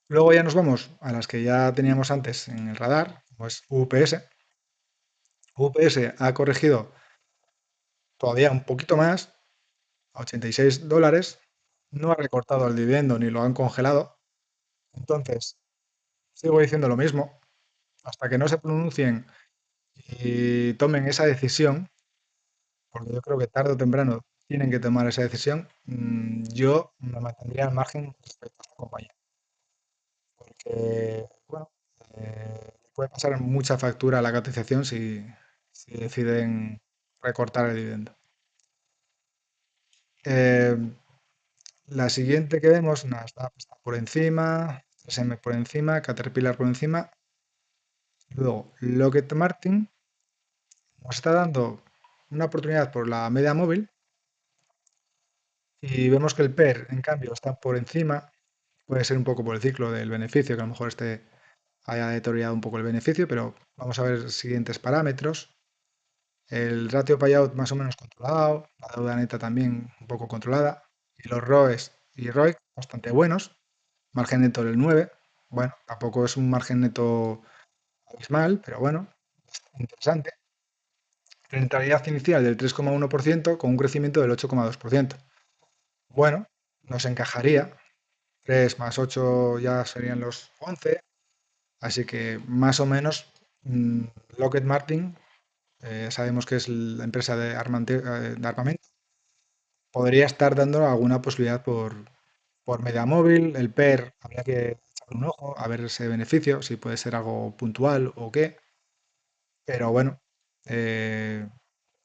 Luego ya nos vamos a las que ya teníamos antes en el radar, pues UPS. UPS ha corregido todavía un poquito más, a $86. No ha recortado el dividendo ni lo han congelado. Entonces, sigo diciendo lo mismo. Hasta que no se pronuncien y tomen esa decisión, porque yo creo que tarde o temprano tienen que tomar esa decisión, yo me mantendría al margen respecto a esta compañía. Porque, bueno, puede pasar mucha factura a la cotización si deciden recortar el dividendo. Eh, la siguiente que vemos, Nasdaq está por encima, 3M por encima, Caterpillar por encima. Luego, Lockheed Martin nos está dando una oportunidad por la media móvil y vemos que el PER, en cambio, está por encima. Puede ser un poco por el ciclo del beneficio, que a lo mejor este haya deteriorado un poco el beneficio, pero vamos a ver los siguientes parámetros. El ratio payout más o menos controlado, la deuda neta también un poco controlada, y los ROEs y ROIC bastante buenos. Margen neto del 9, bueno, tampoco es un margen neto abismal, pero bueno, es interesante. Rentabilidad inicial del 3,1% con un crecimiento del 8,2%. Bueno, nos encajaría. 3 más 8 ya serían los 11. Así que más o menos mm, Lockheed Martin, sabemos que es la empresa de armamento, podría estar dando alguna posibilidad por media móvil. El PER, habría que echarle un ojo a ver ese beneficio, si puede ser algo puntual o qué. Pero bueno, una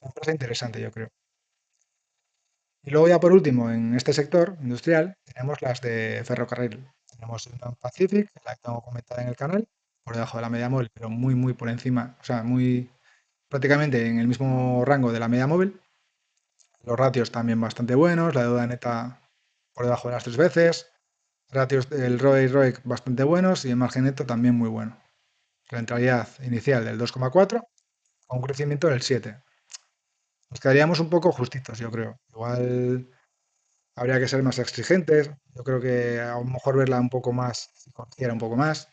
empresa interesante, yo creo. Y luego ya por último, en este sector industrial, tenemos las de ferrocarril. Tenemos Union Pacific, la que tengo comentada en el canal, por debajo de la media móvil, pero muy por encima, o sea, muy prácticamente en el mismo rango de la media móvil. Los ratios también bastante buenos, la deuda neta por debajo de las 3 veces, ratios del ROE y ROIC bastante buenos y el margen neto también muy bueno. Rentabilidad inicial del 2,4 con un crecimiento del 7. Nos quedaríamos un poco justitos, yo creo. Igual habría que ser más exigentes. Yo creo que a lo mejor verla un poco más, si conociera un poco más.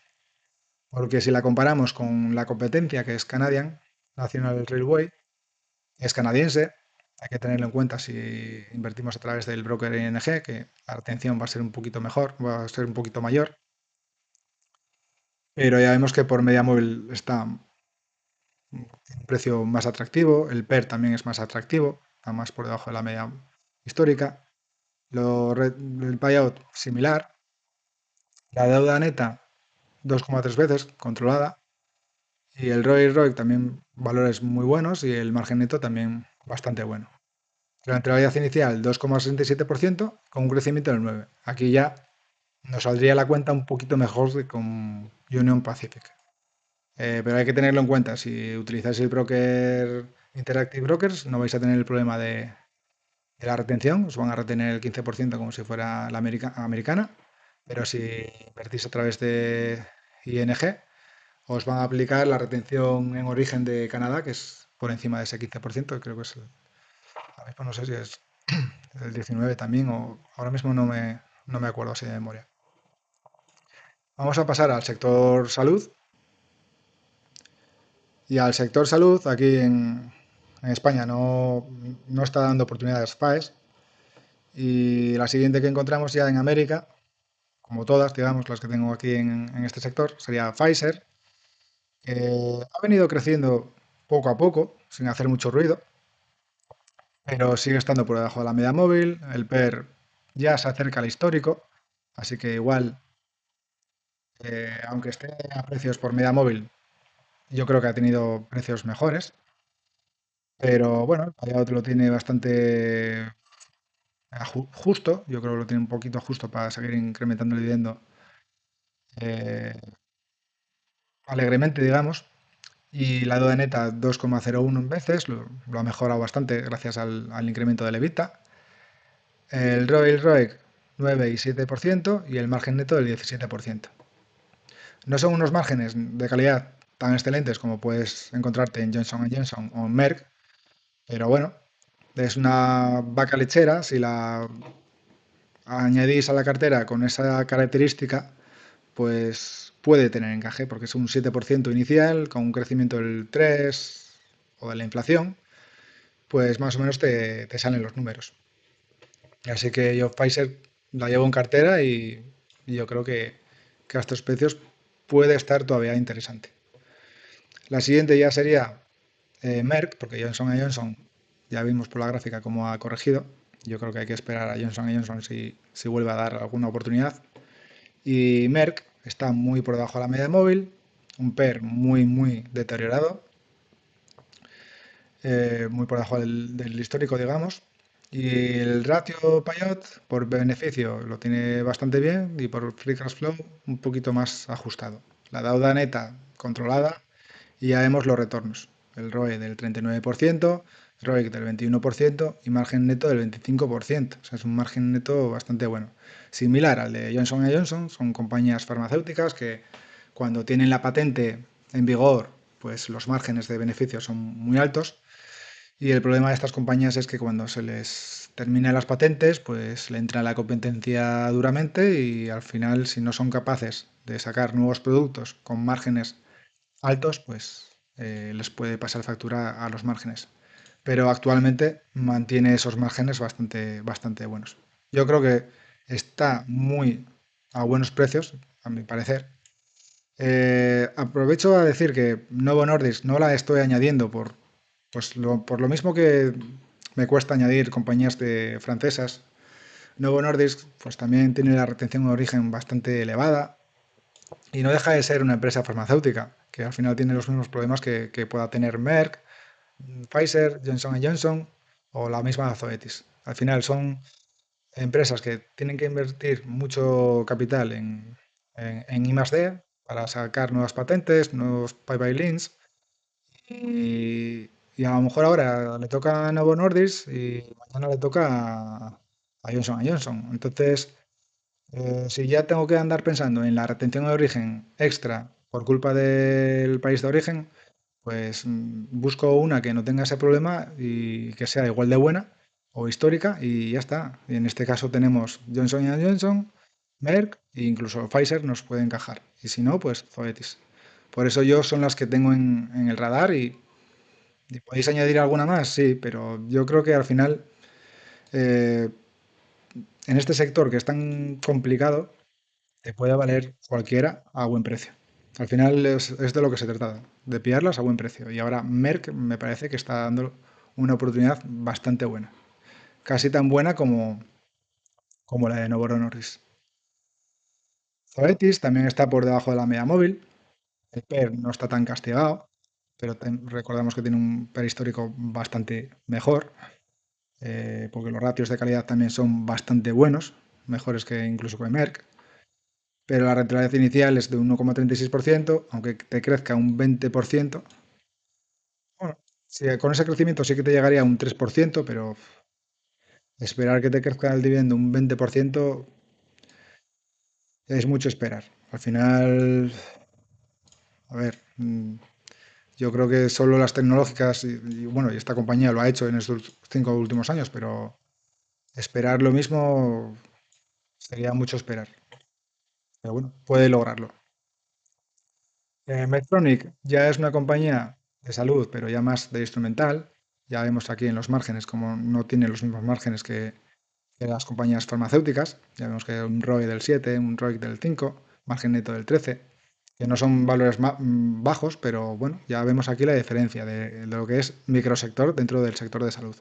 Porque si la comparamos con la competencia, que es Canadian, National Railway, es canadiense, hay que tenerlo en cuenta si invertimos a través del broker ING, que la retención va a ser un poquito mejor, va a ser un poquito mayor. Pero ya vemos que por media móvil está un precio más atractivo, el PER también es más atractivo, está más por debajo de la media histórica. El payout similar, la deuda neta 2,3 veces controlada y el ROI y ROIC también valores muy buenos y el margen neto también bastante bueno. La rentabilidad inicial 2,67% con un crecimiento del 9. Aquí ya nos saldría la cuenta un poquito mejor que con Union Pacific. Pero hay que tenerlo en cuenta. Si utilizáis el broker Interactive Brokers, no vais a tener el problema de la retención. Os van a retener el 15% como si fuera la americana. Pero si invertís a través de ING, os van a aplicar la retención en origen de Canadá, que es por encima de ese 15%. Creo que es, ahora mismo no sé si es el 19 también, o ahora mismo no me acuerdo así de memoria. Vamos a pasar al sector salud. Y al sector salud, aquí en España no está dando oportunidades FAES. Y la siguiente que encontramos ya en América, como todas, digamos, las que tengo aquí en este sector, sería Pfizer, que ha venido creciendo poco a poco, sin hacer mucho ruido, pero sigue estando por debajo de la media móvil. El PER ya se acerca al histórico, así que igual Aunque esté a precios por media móvil, yo creo que ha tenido precios mejores, pero bueno, el payout lo tiene bastante justo, yo creo que lo tiene un poquito justo para seguir incrementando el dividendo eh, alegremente, digamos. Y la deuda neta 2,01 en veces, lo ha mejorado bastante gracias al incremento del EBITDA. El ROI y el ROIC 9 y 7% y el margen neto del 17%. No son unos márgenes de calidad tan excelentes como puedes encontrarte en Johnson Johnson o en Merck, pero bueno, es una vaca lechera. Si la añadís a la cartera con esa característica, pues puede tener encaje, porque es un 7% inicial, con un crecimiento del 3 o de la inflación, pues más o menos te salen los números. Así que yo Pfizer la llevo en cartera y yo creo que a estos precios puede estar todavía interesante. La siguiente ya sería Merck, porque Johnson ya vimos por la gráfica cómo ha corregido. Yo creo que hay que esperar a Johnson si vuelve a dar alguna oportunidad. Y Merck está muy por debajo de la media móvil, un PER muy deteriorado, muy por debajo del histórico, digamos. Y el ratio Payot por beneficio lo tiene bastante bien y por free cash flow un poquito más ajustado. La deuda neta controlada y ya vemos los retornos. El ROE del 39%, ROIC del 21% y margen neto del 25%. O sea, es un margen neto bastante bueno. Similar al de Johnson son compañías farmacéuticas que cuando tienen la patente en vigor, pues los márgenes de beneficio son muy altos. Y el problema de estas compañías es que cuando se les terminan las patentes, pues le entra la competencia duramente y al final, si no son capaces de sacar nuevos productos con márgenes altos, pues les puede pasar factura a los márgenes. Pero actualmente mantiene esos márgenes bastante buenos. Yo creo que está muy a buenos precios, a mi parecer. Aprovecho a decir que Novo Nordisk no la estoy añadiendo por lo mismo que me cuesta añadir compañías francesas. Novo Nordisk pues también tiene la retención de origen bastante elevada y no deja de ser una empresa farmacéutica, que al final tiene los mismos problemas que pueda tener Merck, Pfizer, Johnson o la misma Zoetis. Al final son empresas que tienen que invertir mucho capital en I+D para sacar nuevas patentes, nuevos pipelines y a lo mejor ahora le toca a Novo Nordisk y mañana le toca a Johnson. Entonces, si ya tengo que andar pensando en la retención de origen extra por culpa del país de origen, pues busco una que no tenga ese problema y que sea igual de buena o histórica y ya está. Y en este caso tenemos Johnson, Merck e incluso Pfizer nos puede encajar. Y si no, pues Zoetis. Por eso yo son las que tengo en el radar y podéis añadir alguna más, sí, pero yo creo que al final eh, en este sector que es tan complicado te puede valer cualquiera a buen precio. Al final es de lo que se trata, de pillarlas a buen precio. Y ahora Merck me parece que está dando una oportunidad bastante buena. Casi tan buena como la de Novo Nordisk. Zoetis también está por debajo de la media móvil. El PER no está tan castigado, pero recordamos que tiene un PER histórico bastante mejor, porque los ratios de calidad también son bastante buenos, mejores que incluso con Merck. Pero la rentabilidad inicial es de 1,36%, aunque te crezca un 20%. Bueno, sí, con ese crecimiento sí que te llegaría a un 3%, pero esperar que te crezca el dividendo un 20% es mucho esperar. Al final, a ver, yo creo que solo las tecnológicas bueno, y esta compañía lo ha hecho en estos 5 últimos años, pero esperar lo mismo sería mucho esperar. Pero bueno, puede lograrlo. Medtronic ya es una compañía de salud, pero ya más de instrumental. Ya vemos aquí en los márgenes como no tiene los mismos márgenes que las compañías farmacéuticas. Ya vemos que un ROE del 7, un ROIC del 5, margen neto del 13, que no son valores bajos, pero bueno, ya vemos aquí la diferencia de lo que es microsector dentro del sector de salud.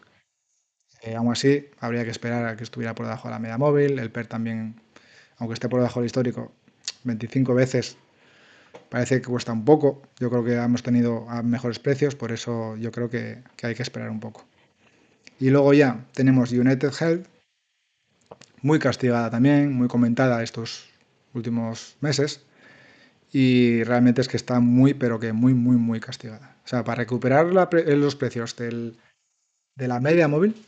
Aún así, habría que esperar a que estuviera por debajo de la media móvil. El PER también, aunque esté por debajo del histórico, 25 veces parece que cuesta un poco. Yo creo que hemos tenido a mejores precios, por eso yo creo que hay que esperar un poco. Y luego ya tenemos United Health, muy castigada también, muy comentada estos últimos meses. Y realmente es que está muy, pero que muy, muy, muy castigada. O sea, para recuperar los precios de la media móvil,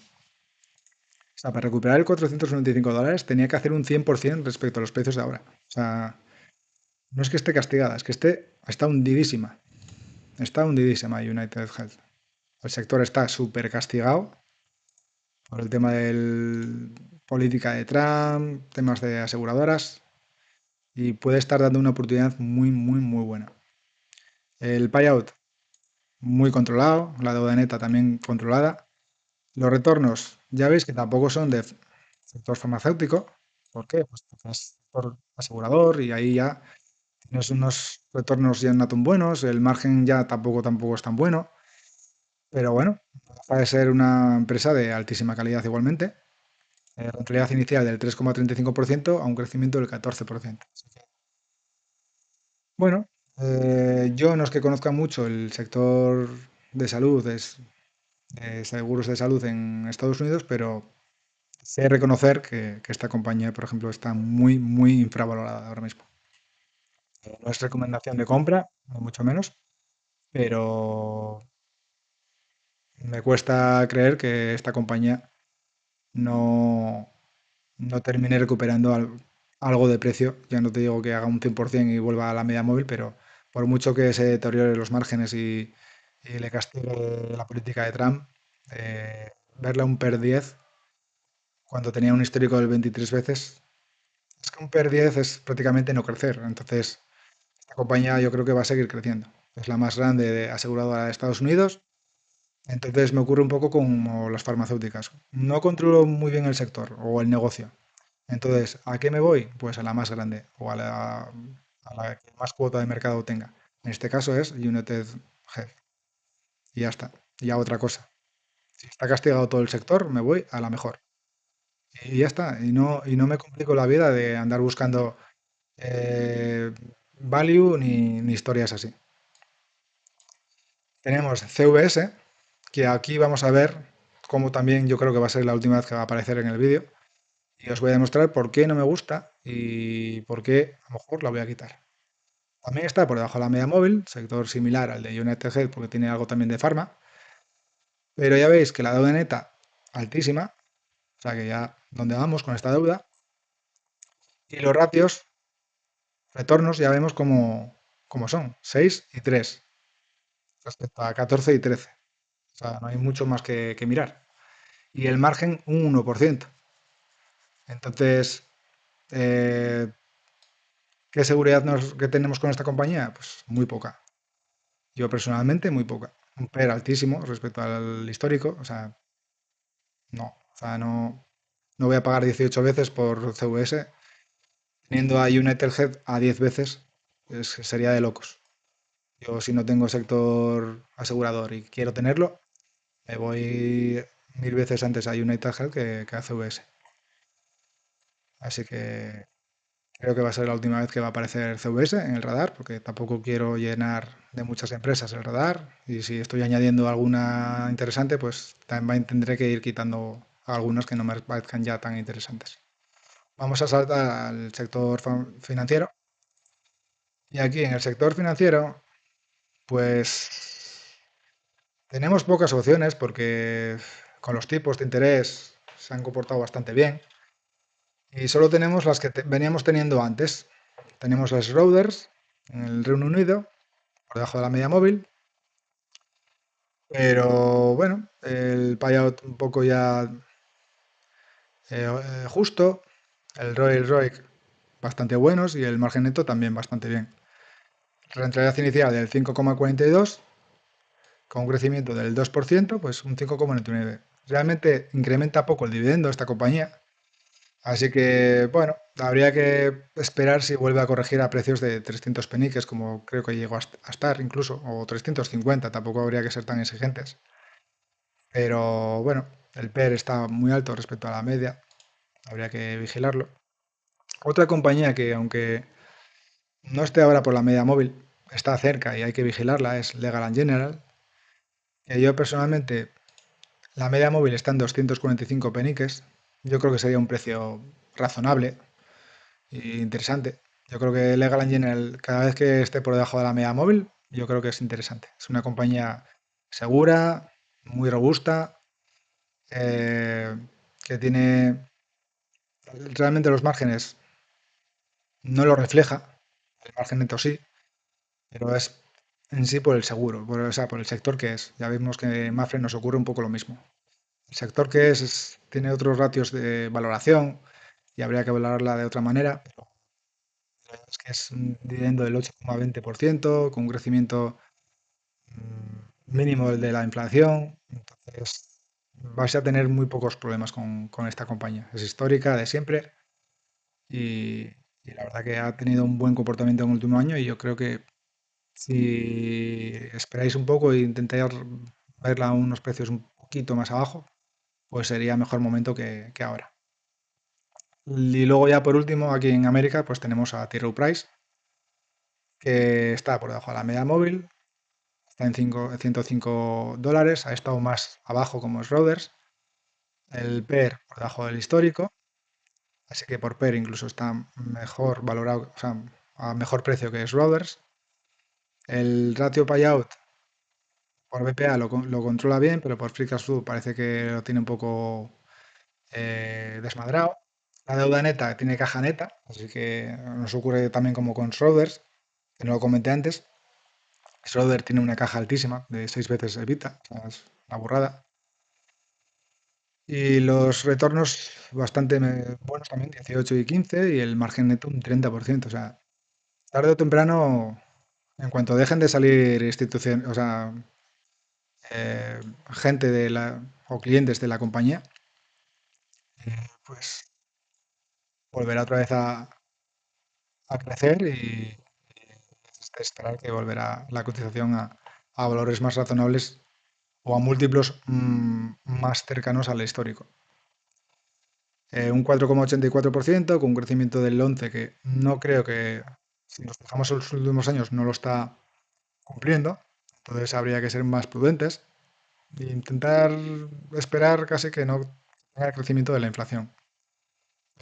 o sea, para recuperar el $495 tenía que hacer un 100% respecto a los precios de ahora. O sea, no es que esté castigada, es que está hundidísima. Está hundidísima United Health. El sector está súper castigado por el tema de política de Trump, temas de aseguradoras, y puede estar dando una oportunidad muy, muy, muy buena. El buyout, muy controlado, la deuda neta también controlada. Los retornos, ya veis que tampoco son de sector farmacéutico. ¿Por qué? Pues porque es sector asegurador y ahí ya tienes unos retornos ya no tan buenos, el margen ya tampoco es tan bueno, pero bueno, no deja de ser una empresa de altísima calidad igualmente. Rentabilidad inicial del 3,35% a un crecimiento del 14%. Así que, bueno, yo no es que conozca mucho el sector de salud, de seguros de salud en Estados Unidos, pero sé reconocer que esta compañía, por ejemplo, está muy, muy infravalorada ahora mismo. No es recomendación de compra, ni mucho menos, pero me cuesta creer que esta compañía no, no termine recuperando algo de precio. Ya no te digo que haga un 100% y vuelva a la media móvil, pero por mucho que se deterioren los márgenes y le castigue la política de Trump, verla un PER 10 cuando tenía un histórico del 23 veces, es que un PER 10 es prácticamente no crecer. Entonces, esta compañía yo creo que va a seguir creciendo. Es la más grande aseguradora de Estados Unidos. Entonces me ocurre un poco como las farmacéuticas. No controlo muy bien el sector o el negocio. Entonces, ¿a qué me voy? Pues a la más grande o a la que más cuota de mercado tenga. En este caso es United Health. Y ya está. Y a otra cosa. Si está castigado todo el sector, me voy a la mejor. Y ya está. Y no me complico la vida de andar buscando value ni historias así. Tenemos CVS, que aquí vamos a ver cómo también yo creo que va a ser la última vez que va a aparecer en el vídeo. Y os voy a demostrar por qué no me gusta y por qué a lo mejor la voy a quitar. También está por debajo de la media móvil, sector similar al de United Health porque tiene algo también de farma. Pero ya veis que la deuda neta altísima, o sea que ya donde vamos con esta deuda. Y los ratios, retornos, ya vemos cómo son, 6 y 3 respecto a 14 y 13. O sea, no hay mucho más que mirar. Y el margen un 1%. Entonces, eh, ¿qué seguridad que tenemos con esta compañía? Pues muy poca. Yo personalmente, muy poca. Un PER altísimo respecto al histórico. O sea, no. O sea, no voy a pagar 18 veces por CVS, teniendo a United Health a 10 veces. Sería de locos. Yo si no tengo sector asegurador y quiero tenerlo, me voy mil veces antes a United Health que a CVS. Así que creo que va a ser la última vez que va a aparecer CVS en el radar, porque tampoco quiero llenar de muchas empresas el radar. Y si estoy añadiendo alguna interesante, pues también tendré que ir quitando algunas que no me parezcan ya tan interesantes. Vamos a saltar al sector financiero. Y aquí en el sector financiero, pues tenemos pocas opciones porque con los tipos de interés se han comportado bastante bien. Y solo tenemos las que veníamos teniendo antes. Tenemos las Schroders en el Reino Unido, por debajo de la media móvil, pero bueno, el payout un poco ya justo, el ROI y el ROIC bastante buenos y el margen neto también bastante bien. Rentabilidad inicial del 5,42 con un crecimiento del 2%, pues un 5,99. Realmente incrementa poco el dividendo esta compañía. Así que, bueno, habría que esperar si vuelve a corregir a precios de 300 peniques, como creo que llegó a estar incluso, o 350, tampoco habría que ser tan exigentes. Pero bueno, el PER está muy alto respecto a la media, habría que vigilarlo. Otra compañía que, aunque No esté ahora por la media móvil, está cerca y hay que vigilarla, es Legal and General. Que yo personalmente, la media móvil está en 245 peniques. Yo creo que sería un precio razonable e interesante. Yo creo que Legal and General, cada vez que esté por debajo de la media móvil, yo creo que es interesante. Es una compañía segura, muy robusta, eh, que tiene realmente los márgenes, no lo refleja, el margen neto sí, pero es en sí por el seguro, o sea, por el sector que es. Ya vimos que en Mafre nos ocurre un poco lo mismo. El sector que tiene otros ratios de valoración y habría que valorarla de otra manera, pero es que es un dividendo del 8,20% con un crecimiento mínimo del de la inflación. Entonces, vais a tener muy pocos problemas con esta compañía. Es histórica de siempre y, y la verdad que ha tenido un buen comportamiento en el último año y yo creo que si esperáis un poco e intentáis verla a unos precios un poquito más abajo, pues sería mejor momento que ahora. Y luego ya por último, aquí en América, pues tenemos a T. Rowe Price, que está por debajo de la media móvil, está en 105 dólares, ha estado más abajo como Schroders, el PER por debajo del histórico, así que por PER incluso está mejor valorado, o sea, a mejor precio que Schroders. El ratio payout por BPA lo controla bien, pero por Free Cash Flow parece que lo tiene un poco desmadrado. La deuda neta tiene caja neta, así que nos ocurre también como con Schroders, que no lo comenté antes. Schroeder tiene una caja altísima de 6 veces EBITDA, o sea, es una burrada. Y los retornos bastante buenos también, 18 y 15, y el margen neto un 30%. O sea, tarde o temprano, en cuanto dejen de salir instituciones, o sea, eh, gente o clientes de la compañía, pues volverá otra vez a crecer y es de esperar que volverá la cotización a valores más razonables o a múltiplos más cercanos al histórico. Un 4,84% con un crecimiento del 11% que no creo que, si nos fijamos en los últimos años, no lo está cumpliendo. Entonces habría que ser más prudentes e intentar esperar casi que no tenga el crecimiento de la inflación.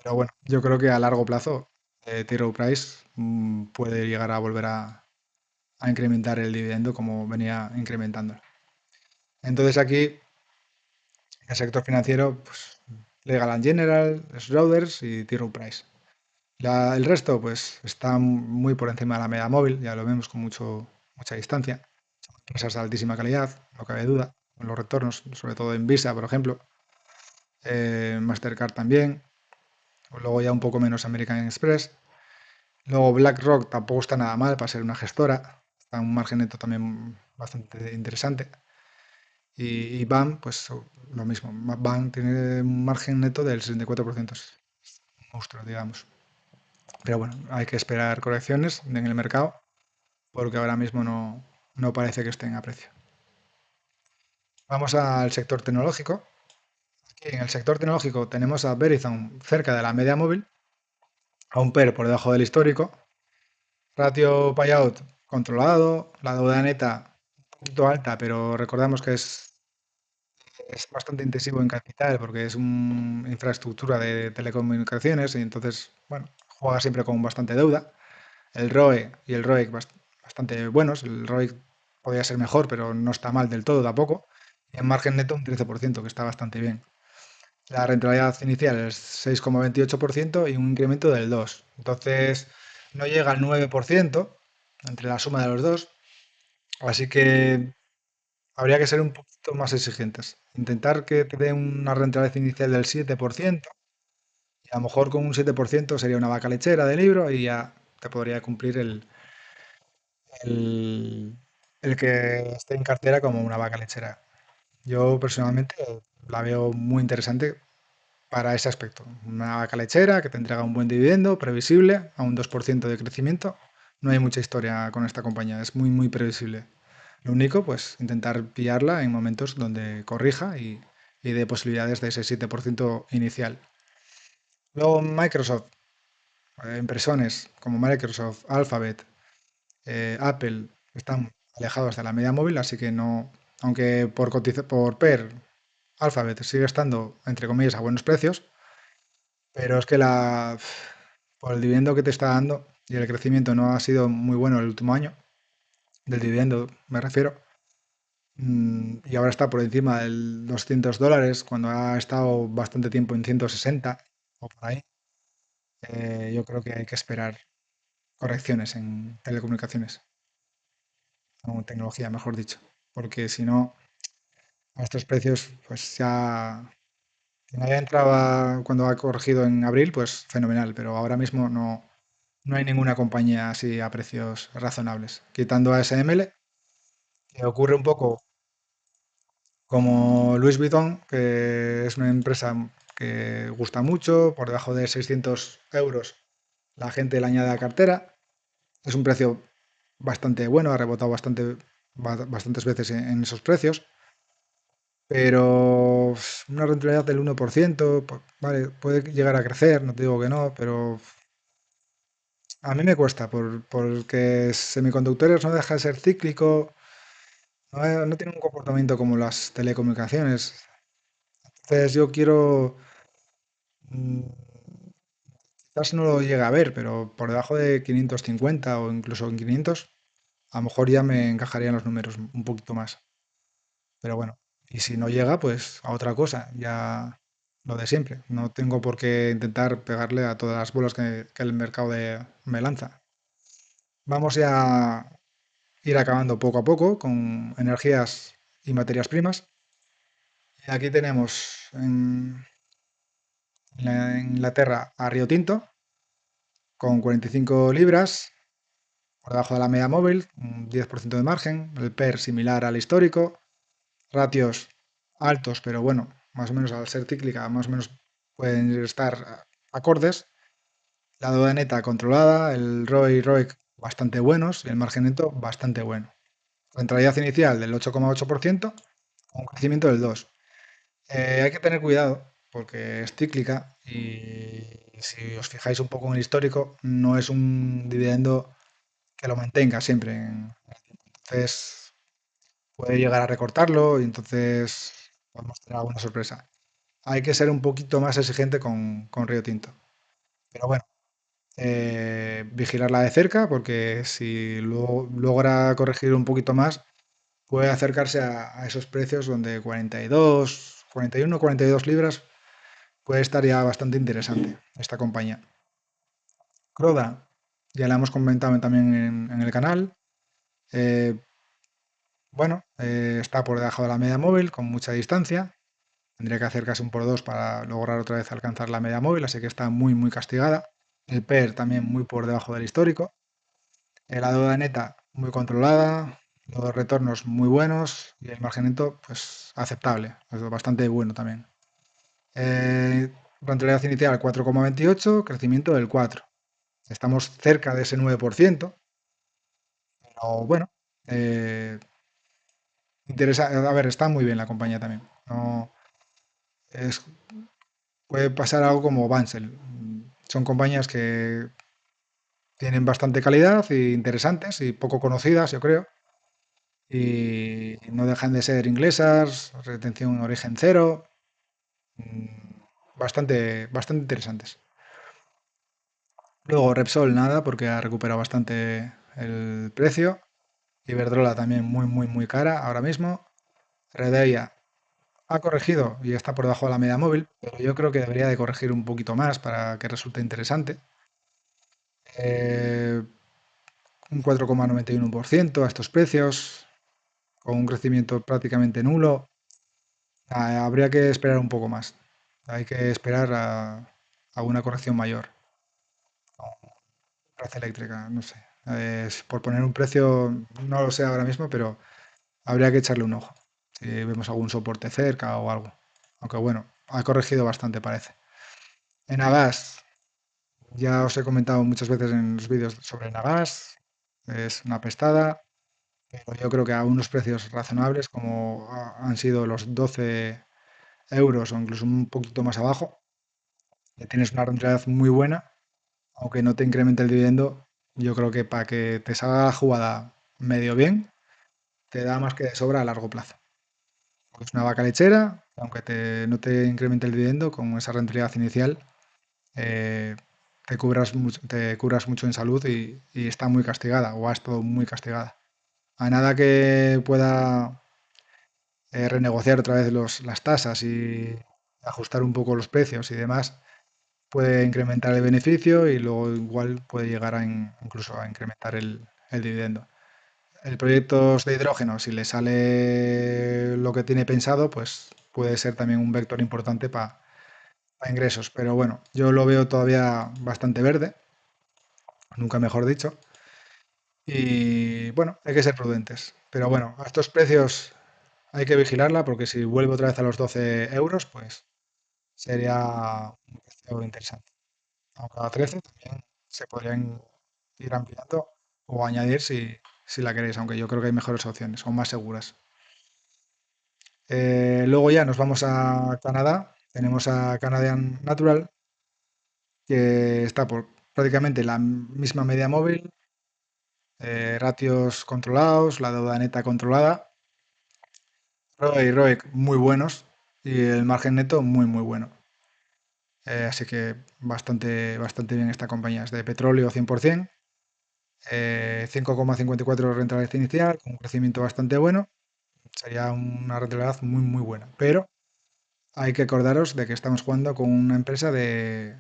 Pero bueno, yo creo que a largo plazo T. Rowe Price puede llegar a volver a incrementar el dividendo como venía incrementando. Entonces aquí el sector financiero, pues Legal and General, Schroders y T. Rowe Price. El resto, pues, está muy por encima de la media móvil, ya lo vemos con mucha distancia. Son empresas de altísima calidad, no cabe duda, con los retornos, sobre todo en Visa, por ejemplo, Mastercard también, o luego ya un poco menos American Express. Luego BlackRock tampoco está nada mal para ser una gestora, está en un margen neto también bastante interesante. Y BAM, pues lo mismo, BAM tiene un margen neto del 64%, es un monstruo, digamos. Pero bueno, hay que esperar correcciones en el mercado porque ahora mismo no parece que estén a precio. Vamos al sector tecnológico. Aquí en el sector tecnológico tenemos a Verizon cerca de la media móvil, a un PER por debajo del histórico, ratio payout controlado, la deuda neta un poquito alta, pero recordamos que es bastante intensivo en capital porque es una infraestructura de telecomunicaciones y entonces, bueno, juega siempre con bastante deuda. El ROE y el ROIC bastante buenos. El ROIC podría ser mejor, pero no está mal del todo tampoco. Y en margen neto un 13%, que está bastante bien. La rentabilidad inicial es 6,28% y un incremento del 2%. Entonces no llega al 9% entre la suma de los dos. Así que habría que ser un poquito más exigentes. Intentar que te dé una rentabilidad inicial del 7%. Y a lo mejor con un 7% sería una vaca lechera de libro y ya te podría cumplir el, el que esté en cartera como una vaca lechera. Yo personalmente la veo muy interesante para ese aspecto. Una vaca lechera que te entrega un buen dividendo previsible a un 2% de crecimiento. No hay mucha historia con esta compañía, es muy previsible. Lo único, pues intentar pillarla en momentos donde corrija y dé posibilidades de ese 7% inicial. Luego Microsoft. impresiones como Microsoft, Alphabet, Apple están alejados de la media móvil, así que no, aunque por PER, Alphabet sigue estando, entre comillas, a buenos precios, pero es que por el dividendo que te está dando y el crecimiento no ha sido muy bueno el último año, del dividendo me refiero, y ahora está por encima del $200 cuando ha estado bastante tiempo en 160 o por ahí. Yo creo que hay que esperar correcciones en telecomunicaciones, o tecnología, mejor dicho, porque si no, a estos precios, pues ya, quien haya entrado cuando ha corregido en abril, pues fenomenal, pero ahora mismo no, no hay ninguna compañía así a precios razonables. Quitando a SML, que ocurre un poco como Louis Vuitton, que es una empresa que gusta mucho, por debajo de 600 euros la gente le añade a cartera. Es un precio bastante bueno, ha rebotado bastantes veces en esos precios, pero una rentabilidad del 1%, vale, puede llegar a crecer, no te digo que no, pero a mí me cuesta, porque semiconductores no deja de ser cíclico, no tiene un comportamiento como las telecomunicaciones. Entonces yo quiero, mm, quizás no lo llega a ver, pero por debajo de 550 o incluso en 500, a lo mejor ya me encajarían los números un poquito más. Pero bueno, y si no llega, pues a otra cosa, ya lo de siempre. No tengo por qué intentar pegarle a todas las bolas que el mercado me lanza. Vamos ya a ir acabando poco a poco con energías y materias primas. Y aquí tenemos en Inglaterra a Río Tinto con 45 libras, por debajo de la media móvil, un 10% de margen, el PER similar al histórico, ratios altos, pero bueno, más o menos al ser cíclica, más o menos pueden estar acordes. La deuda neta controlada, el ROI y ROIC bastante buenos y el margen neto bastante bueno. Rentabilidad inicial del 8,8%, un crecimiento del 2%. Hay que tener cuidado porque es cíclica y si os fijáis un poco en el histórico, no es un dividendo que lo mantenga siempre. Entonces puede llegar a recortarlo y entonces podemos tener alguna sorpresa. Hay que ser un poquito más exigente con Río Tinto. Pero bueno, vigilarla de cerca porque si logra corregir un poquito más, puede acercarse a esos precios donde 42, 41, 42 libras puede estar ya bastante interesante esta compañía. Croda, ya la hemos comentado también en el canal. Eh, bueno, está por debajo de la media móvil con mucha distancia. Tendría que acercarse un por dos para lograr otra vez alcanzar la media móvil, así que está muy, muy castigada. El PER también muy por debajo del histórico. La deuda neta muy controlada, los retornos muy buenos y el margen neto pues aceptable, es bastante bueno también. Rentabilidad inicial 4,28, crecimiento del 4. Estamos cerca de ese 9%, pero bueno, eh, a ver, está muy bien la compañía también. No, es, puede pasar algo como Bansel. Son compañías que tienen bastante calidad y interesantes y poco conocidas, yo creo. Y no dejan de ser inglesas, retención en origen cero, bastante interesantes. Luego Repsol nada, porque ha recuperado bastante el precio. Iberdrola también muy, muy, muy cara ahora mismo. Redeia ha corregido y está por debajo de la media móvil, pero yo creo que debería de corregir un poquito más para que resulte interesante. Eh, un 4,91% a estos precios, con un crecimiento prácticamente nulo. Habría que esperar un poco más. Hay que esperar a una corrección mayor. Red eléctrica, no sé. Por poner un precio, no lo sé ahora mismo, pero habría que echarle un ojo. Si vemos algún soporte cerca o algo. Aunque bueno, ha corregido bastante, parece. En Agas, ya os he comentado muchas veces en los vídeos sobre Nagas. Es una pestada, pero yo creo que a unos precios razonables, como han sido los 12 euros o incluso un poquito más abajo, tienes una rentabilidad muy buena aunque no te incremente el dividendo, yo creo que para que te salga la jugada medio bien, te da más que de sobra a largo plazo. Porque es una vaca lechera, aunque no te incremente el dividendo, con esa rentabilidad inicial, eh, te cubras mucho en salud y está muy castigada, o ha estado muy castigada. A nada que pueda renegociar otra vez las tasas y ajustar un poco los precios y demás, puede incrementar el beneficio y luego igual puede llegar incluso a incrementar el dividendo. El proyecto de hidrógeno, si le sale lo que tiene pensado, pues puede ser también un vector importante para ingresos. Pero bueno, yo lo veo todavía bastante verde, nunca mejor dicho. Y bueno, hay que ser prudentes. Pero bueno, a estos precios hay que vigilarla porque si vuelve otra vez a los 12 euros, pues sería un precio interesante. Aunque a 13 también se podrían ir ampliando o añadir si la queréis, aunque yo creo que hay mejores opciones o más seguras. Luego ya nos vamos a Canadá. Tenemos a Canadian Natural, que está por prácticamente la misma media móvil, ratios controlados, la deuda neta controlada, ROE y ROIC muy buenos y el margen neto muy muy bueno. Así que bastante bien esta compañía. Es de petróleo 100%, 5,54 rentabilidad inicial, con un crecimiento bastante bueno. Sería una rentabilidad muy muy buena. Pero hay que acordaros de que estamos jugando con una empresa de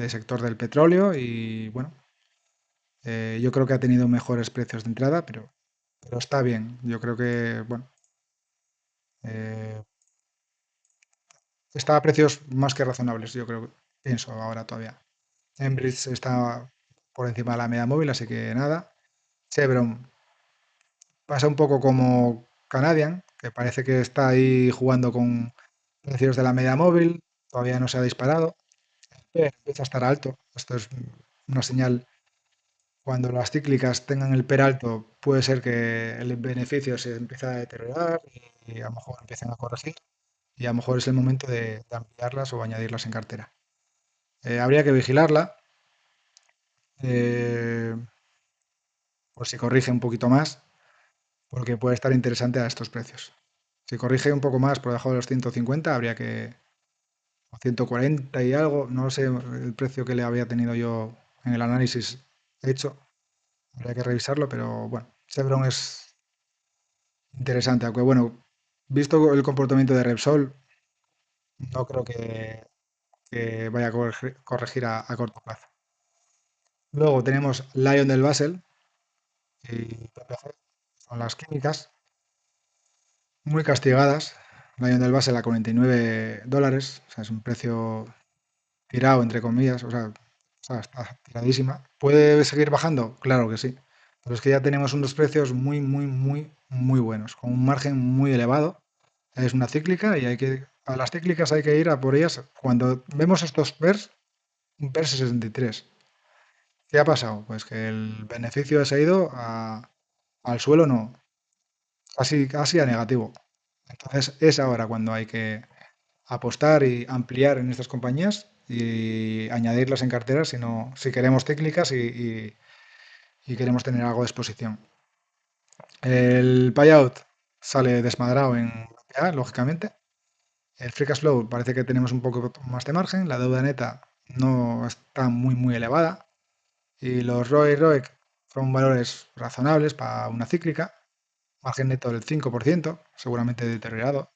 sector del petróleo y bueno, yo creo que ha tenido mejores precios de entrada, pero está bien. Yo creo que, bueno, eh, está a precios más que razonables, yo creo, pienso ahora todavía. Enbridge está por encima de la media móvil, así que nada. Chevron pasa un poco como Canadian, que parece que está ahí jugando con precios de la media móvil, todavía no se ha disparado, pero empieza a estar alto. Esto es una señal. Cuando las cíclicas tengan el PER alto, puede ser que el beneficio se empiece a deteriorar y a lo mejor empiecen a corregir. Y a lo mejor es el momento de ampliarlas o añadirlas en cartera. Habría que vigilarla, eh, por si corrige un poquito más, porque puede estar interesante a estos precios. Si corrige un poco más por debajo de los 150, habría que, o 140 y algo, no sé el precio que le había tenido yo en el análisis hecho, habría que revisarlo, pero bueno, Chevron es interesante, aunque bueno, visto el comportamiento de Repsol, no creo que vaya a corregir a corto plazo. Luego tenemos Lion del Basel y PPG, son las químicas, muy castigadas. Lion del Basel a 49 dólares, o sea, es un precio tirado, entre comillas, o sea, está tiradísima. ¿Puede seguir bajando? Claro que sí. Pero es que ya tenemos unos precios muy, muy, muy, muy buenos, con un margen muy elevado. Es una cíclica y a las cíclicas hay que ir a por ellas. Cuando vemos estos PERS, un PER 63. ¿Qué ha pasado? Pues que el beneficio se ha ido al suelo, no, casi a negativo. Entonces es ahora cuando hay que apostar y ampliar en estas compañías y añadirlas en carteras si queremos cíclicas y queremos tener algo de exposición. El payout sale desmadrado en BPA, lógicamente. El free cash flow parece que tenemos un poco más de margen. La deuda neta no está muy, muy elevada. Y los ROE y ROIC son valores razonables para una cíclica. Margen neto del 5%, seguramente deteriorado.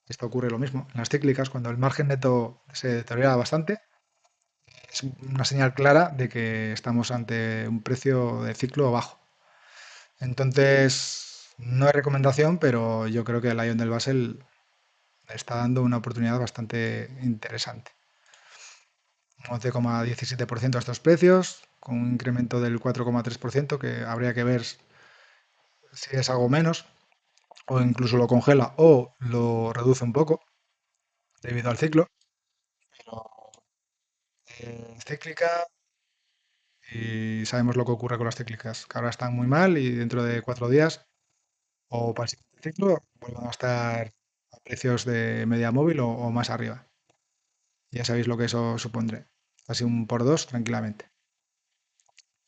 Esto ocurre lo mismo en las cíclicas. Cuando el margen neto se deteriora bastante, es una señal clara de que estamos ante un precio de ciclo bajo. Entonces, no es recomendación, pero yo creo que el Lion del Basel está dando una oportunidad bastante interesante. 11,17% a estos precios, con un incremento del 4,3%, que habría que ver si es algo menos, o incluso lo congela o lo reduce un poco debido al ciclo. Pero cíclica, y sabemos lo que ocurre con las cíclicas, que ahora están muy mal y dentro de 4 días o para el siguiente ciclo vuelvan a estar a precios de media móvil o más arriba. Ya sabéis lo que eso supondré. Casi un por dos tranquilamente.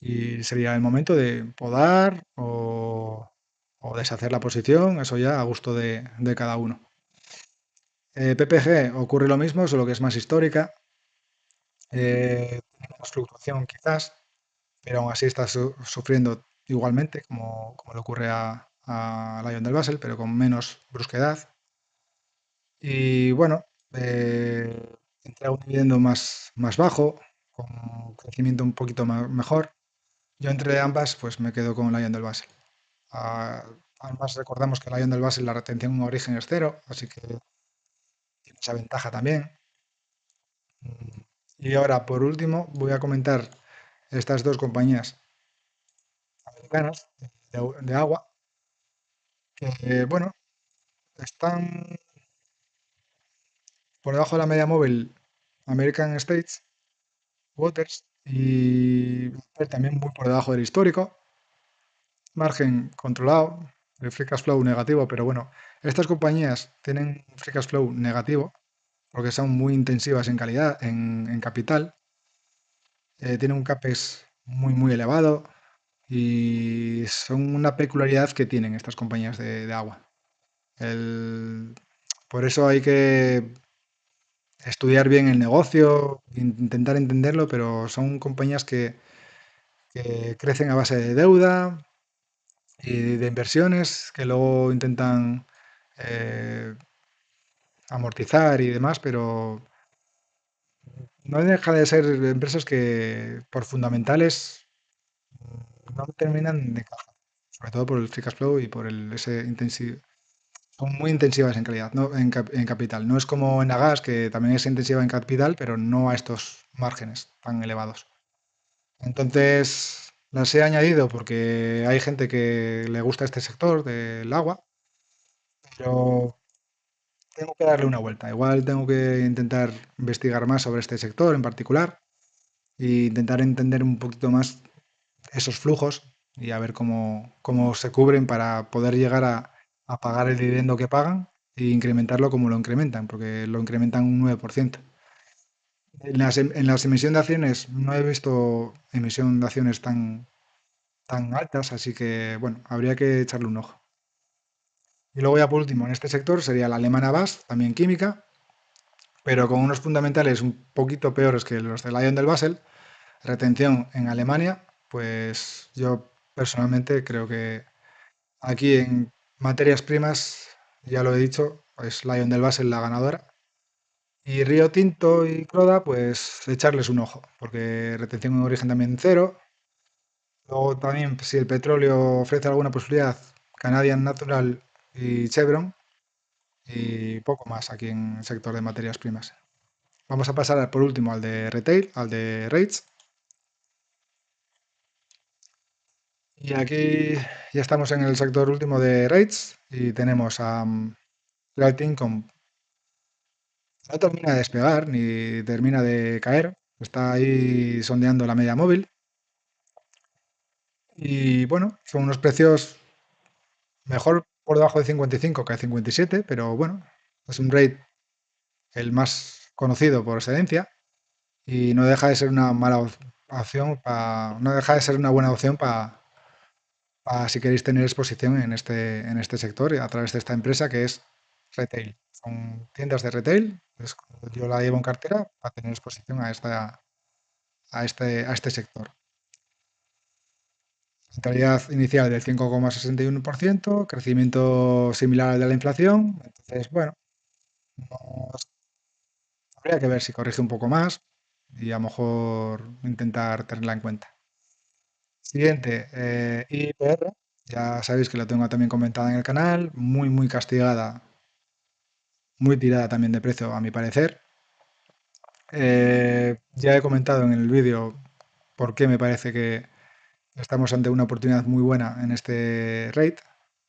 y sería el momento de podar o deshacer la posición, eso ya a gusto de cada uno. PPG ocurre lo mismo, solo que es más histórica, tiene menos fluctuación quizás, pero aún así está sufriendo igualmente, como le ocurre a Lion del Basel, pero con menos brusquedad. Y bueno, entrega un dividendo más bajo, con crecimiento un poquito mejor. Yo entre ambas, pues me quedo con Lion del Basel. Ah, Además, recordamos que Lion del Basel la retención en origen es cero, así que tiene esa ventaja también. Mm, Y ahora, por último, voy a comentar estas dos compañías americanas de agua, que, bueno, están por debajo de la media móvil American States Waters y también muy por debajo del histórico. Margen controlado, el free cash flow negativo, pero bueno, estas compañías tienen un free cash flow negativo porque son muy intensivas en calidad, en capital, tienen un CAPEX muy elevado y son una peculiaridad que tienen estas compañías de agua. El- por eso hay que estudiar bien el negocio, intentar entenderlo, pero son compañías que crecen a base de deuda y de inversiones que luego intentan eh, amortizar y demás, pero no deja de ser empresas que por fundamentales no terminan de encajar, sobre todo por el free cash flow y por ese intensivo. Son muy intensivas en calidad, no en capital. No es como en la gas, que también es intensiva en capital, pero no a estos márgenes tan elevados. Entonces, las he añadido porque hay gente que le gusta este sector del agua, pero tengo que darle una vuelta. Igual tengo que intentar investigar más sobre este sector en particular e intentar entender un poquito más esos flujos y a ver cómo se cubren para poder llegar a pagar el dividendo que pagan e incrementarlo como lo incrementan, porque lo incrementan un 9%. En las emisión de acciones no he visto emisión de acciones tan altas, así que bueno, habría que echarle un ojo. Y luego ya por último, en este sector sería la alemana BASF, también química, pero con unos fundamentales un poquito peores que los de Lion del Basel. Retención en Alemania, pues yo personalmente creo que aquí en materias primas, ya lo he dicho, es Lion del Basel la ganadora. Y Río Tinto y Croda, pues echarles un ojo, porque retención en origen también cero. Luego también, si el petróleo ofrece alguna posibilidad, Canadian Natural y Chevron, y poco más aquí en el sector de materias primas. Vamos a pasar por último al de retail, al de rates. Y aquí ya estamos en el sector último de rates y tenemos a Flight Income. No termina de despegar ni termina de caer. Está ahí sondeando la media móvil. Y bueno, son unos precios mejor por debajo de 55 que de 57, pero bueno, es un rate el más conocido por excelencia y no deja de ser una mala opción no deja de ser una buena opción si queréis tener exposición en este sector a través de esta empresa que es retail. Son tiendas de retail, pues yo la llevo en cartera para tener exposición a este sector. Rentabilidad inicial del 5,61%, crecimiento similar al de la inflación. Entonces, bueno, no- habría que ver si corrige un poco más y a lo mejor intentar tenerla en cuenta. Siguiente, IPR. Ya sabéis que lo tengo también comentada en el canal, muy castigada, muy tirada también de precio a mi parecer. Ya he comentado en el vídeo por qué me parece que estamos ante una oportunidad muy buena en este rate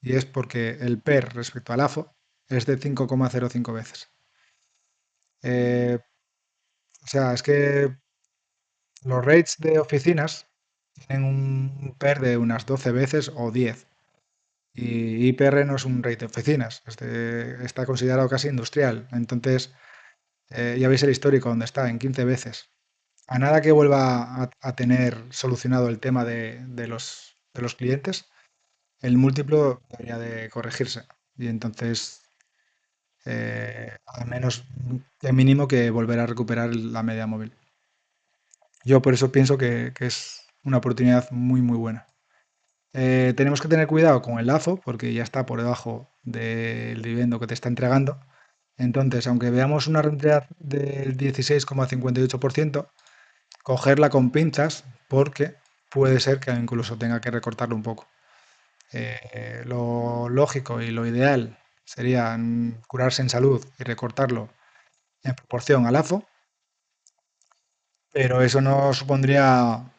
y es porque el PER respecto al AFO es de 5,05 veces. O sea, es que los rates de oficinas tienen un PER de unas 12 veces o 10 y IPR no es un rate de oficinas, está considerado casi industrial. Entonces, ya veis el histórico donde está, en 15 veces. a nada que vuelva a tener solucionado el tema de los clientes, el múltiplo debería de corregirse. Y entonces, al menos de mínimo que volver a recuperar la media móvil. Yo por eso pienso que es una oportunidad muy, muy buena. Tenemos que tener cuidado con el lazo porque ya está por debajo del dividendo que te está entregando. Entonces, aunque veamos una rentabilidad del 16,58%, cogerla con pinzas porque puede ser que incluso tenga que recortarlo un poco. Lo lógico y lo ideal sería curarse en salud y recortarlo en proporción al AFO, pero eso no supondría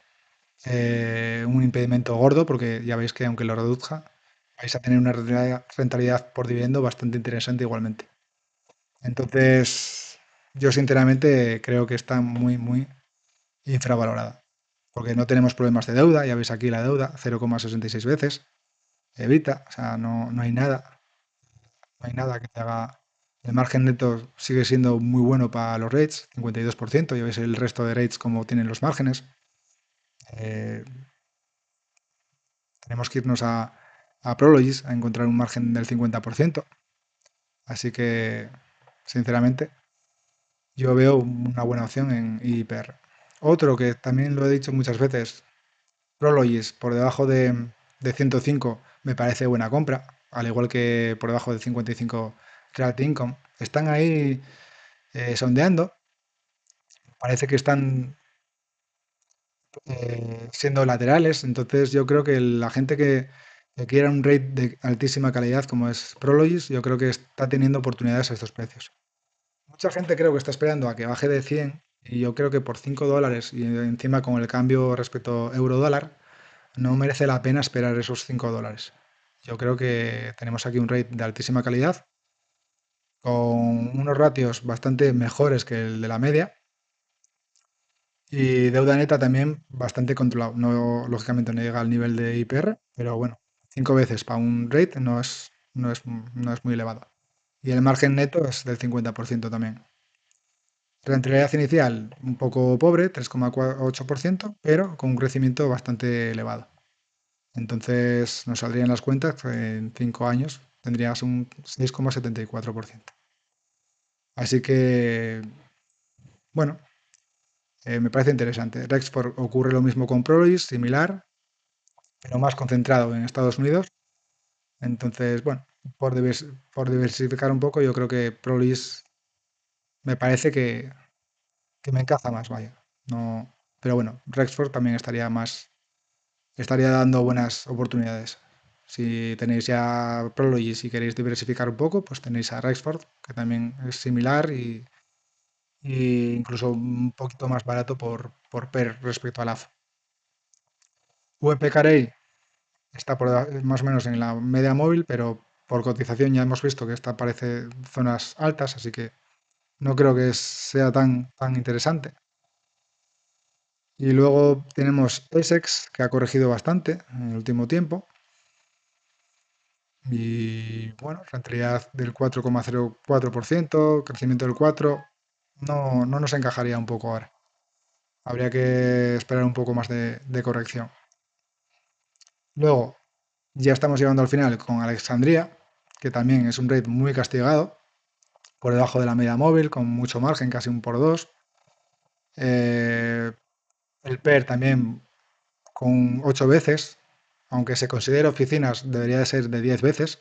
un impedimento gordo porque ya veis que aunque lo reduzca, vais a tener una rentabilidad por dividendo bastante interesante igualmente. Entonces, yo sinceramente creo que está muy, muy infravalorada. Porque no tenemos problemas de deuda, ya veis aquí la deuda, 0,66 veces, evita, o sea, no hay nada, no hay nada que te haga. El margen neto sigue siendo muy bueno para los rates, 52%, ya veis el resto de rates como tienen los márgenes. Eh, tenemos que irnos a Prologis a encontrar un margen del 50%, así que, sinceramente, yo veo una buena opción en IPR. Otro que también lo he dicho muchas veces, Prologis por debajo de 105 me parece buena compra, al igual que por debajo de 55 Realty Income. Están ahí sondeando, parece que están siendo laterales, entonces yo creo que la gente que quiera un rate de altísima calidad como es Prologis, yo creo que está teniendo oportunidades a estos precios. Mucha gente creo que está esperando a que baje de 100 y yo creo que por 5 dólares y encima con el cambio respecto euro-dólar, no merece la pena esperar esos 5 dólares. Yo creo que tenemos aquí un rate de altísima calidad, con unos ratios bastante mejores que el de la media y deuda neta también bastante controlado. No, lógicamente no llega al nivel de IPR, pero bueno, 5 veces para un rate no es muy elevado. Y el margen neto es del 50% también. Rentabilidad inicial un poco pobre, 3,8%, pero con un crecimiento bastante elevado. Entonces nos saldrían las cuentas que en 5 años tendrías un 6,74%. Así que, bueno, me parece interesante. Rexford ocurre lo mismo con Prologis, similar, pero más concentrado en Estados Unidos. Entonces, bueno, por diversificar un poco, yo creo que Prologis me parece que me encaja más, vaya. No, pero bueno, Rexford también estaría dando buenas oportunidades. Si tenéis ya Prologis y queréis diversificar un poco, pues tenéis a Rexford, que también es similar y incluso un poquito más barato por PER respecto al AFO. VP Carey está más o menos en la media móvil, pero por cotización ya hemos visto que esta parece zonas altas, así que no creo que sea tan interesante. Y luego tenemos Essex, que ha corregido bastante en el último tiempo. Y bueno, rentabilidad del 4,04%, crecimiento del 4%, no nos encajaría un poco ahora. Habría que esperar un poco más de corrección. Luego, ya estamos llegando al final con Alexandria, que también es un rate muy castigado, por debajo de la media móvil, con mucho margen, casi un por dos. Eh, el PER también con 8 veces, aunque se considere oficinas, debería de ser de 10 veces,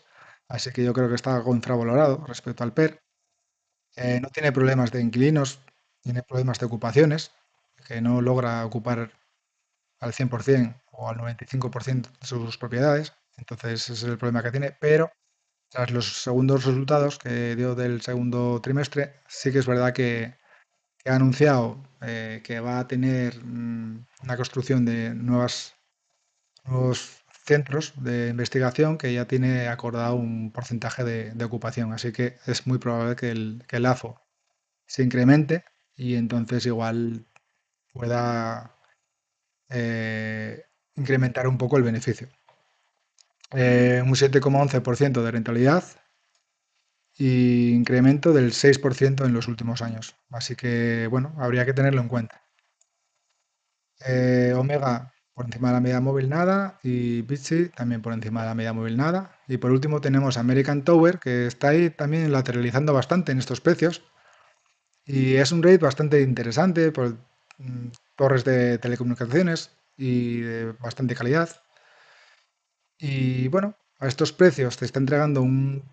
así que yo creo que está algo infravalorado respecto al PER. No tiene problemas de inquilinos, tiene problemas de ocupaciones, que no logra ocupar al 100% o al 95% de sus propiedades, entonces ese es el problema que tiene, pero tras los segundos resultados que dio del segundo trimestre, sí que es verdad que ha anunciado que va a tener una construcción de nuevos centros de investigación que ya tiene acordado un porcentaje de ocupación, así que es muy probable que el AFO se incremente y entonces igual pueda incrementar un poco el beneficio. Un 7,11% de rentabilidad y incremento del 6% en los últimos años. Así que, bueno, habría que tenerlo en cuenta. Omega por encima de la media móvil nada y Bitsi también por encima de la media móvil nada. Y por último tenemos American Tower que está ahí también lateralizando bastante en estos precios y es un rate bastante interesante por torres de telecomunicaciones y de bastante calidad. Y bueno, a estos precios te está entregando un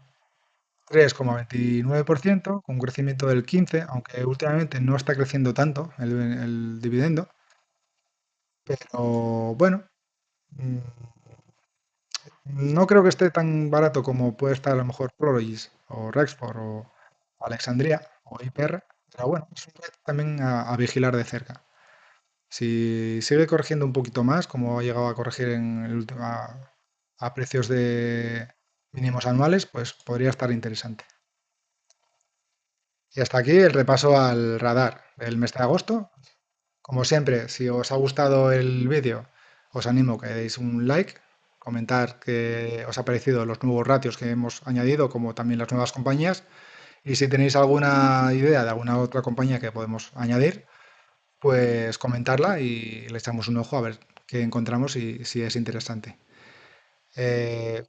3,29% con un crecimiento del 15%, aunque últimamente no está creciendo tanto el dividendo. Pero bueno, mm, no creo que esté tan barato como puede estar a lo mejor Prologis o Rexford o Alexandria o IPR, pero bueno, es un reto también a vigilar de cerca. Si sigue corrigiendo un poquito más, como ha llegado a corregir en el último, a precios de mínimos anuales, pues podría estar interesante. Y hasta aquí el repaso al radar del mes de agosto. Como siempre, si os ha gustado el vídeo, os animo que deis un like, comentar qué os ha parecido los nuevos ratios que hemos añadido, como también las nuevas compañías. Y si tenéis alguna idea de alguna otra compañía que podemos añadir, pues comentarla y le echamos un ojo a ver qué encontramos y si es interesante. Eh,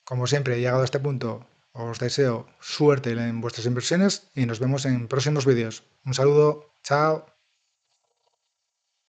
Como siempre, llegado a este punto, os deseo suerte en vuestras inversiones y nos vemos en próximos vídeos. Un saludo, chao.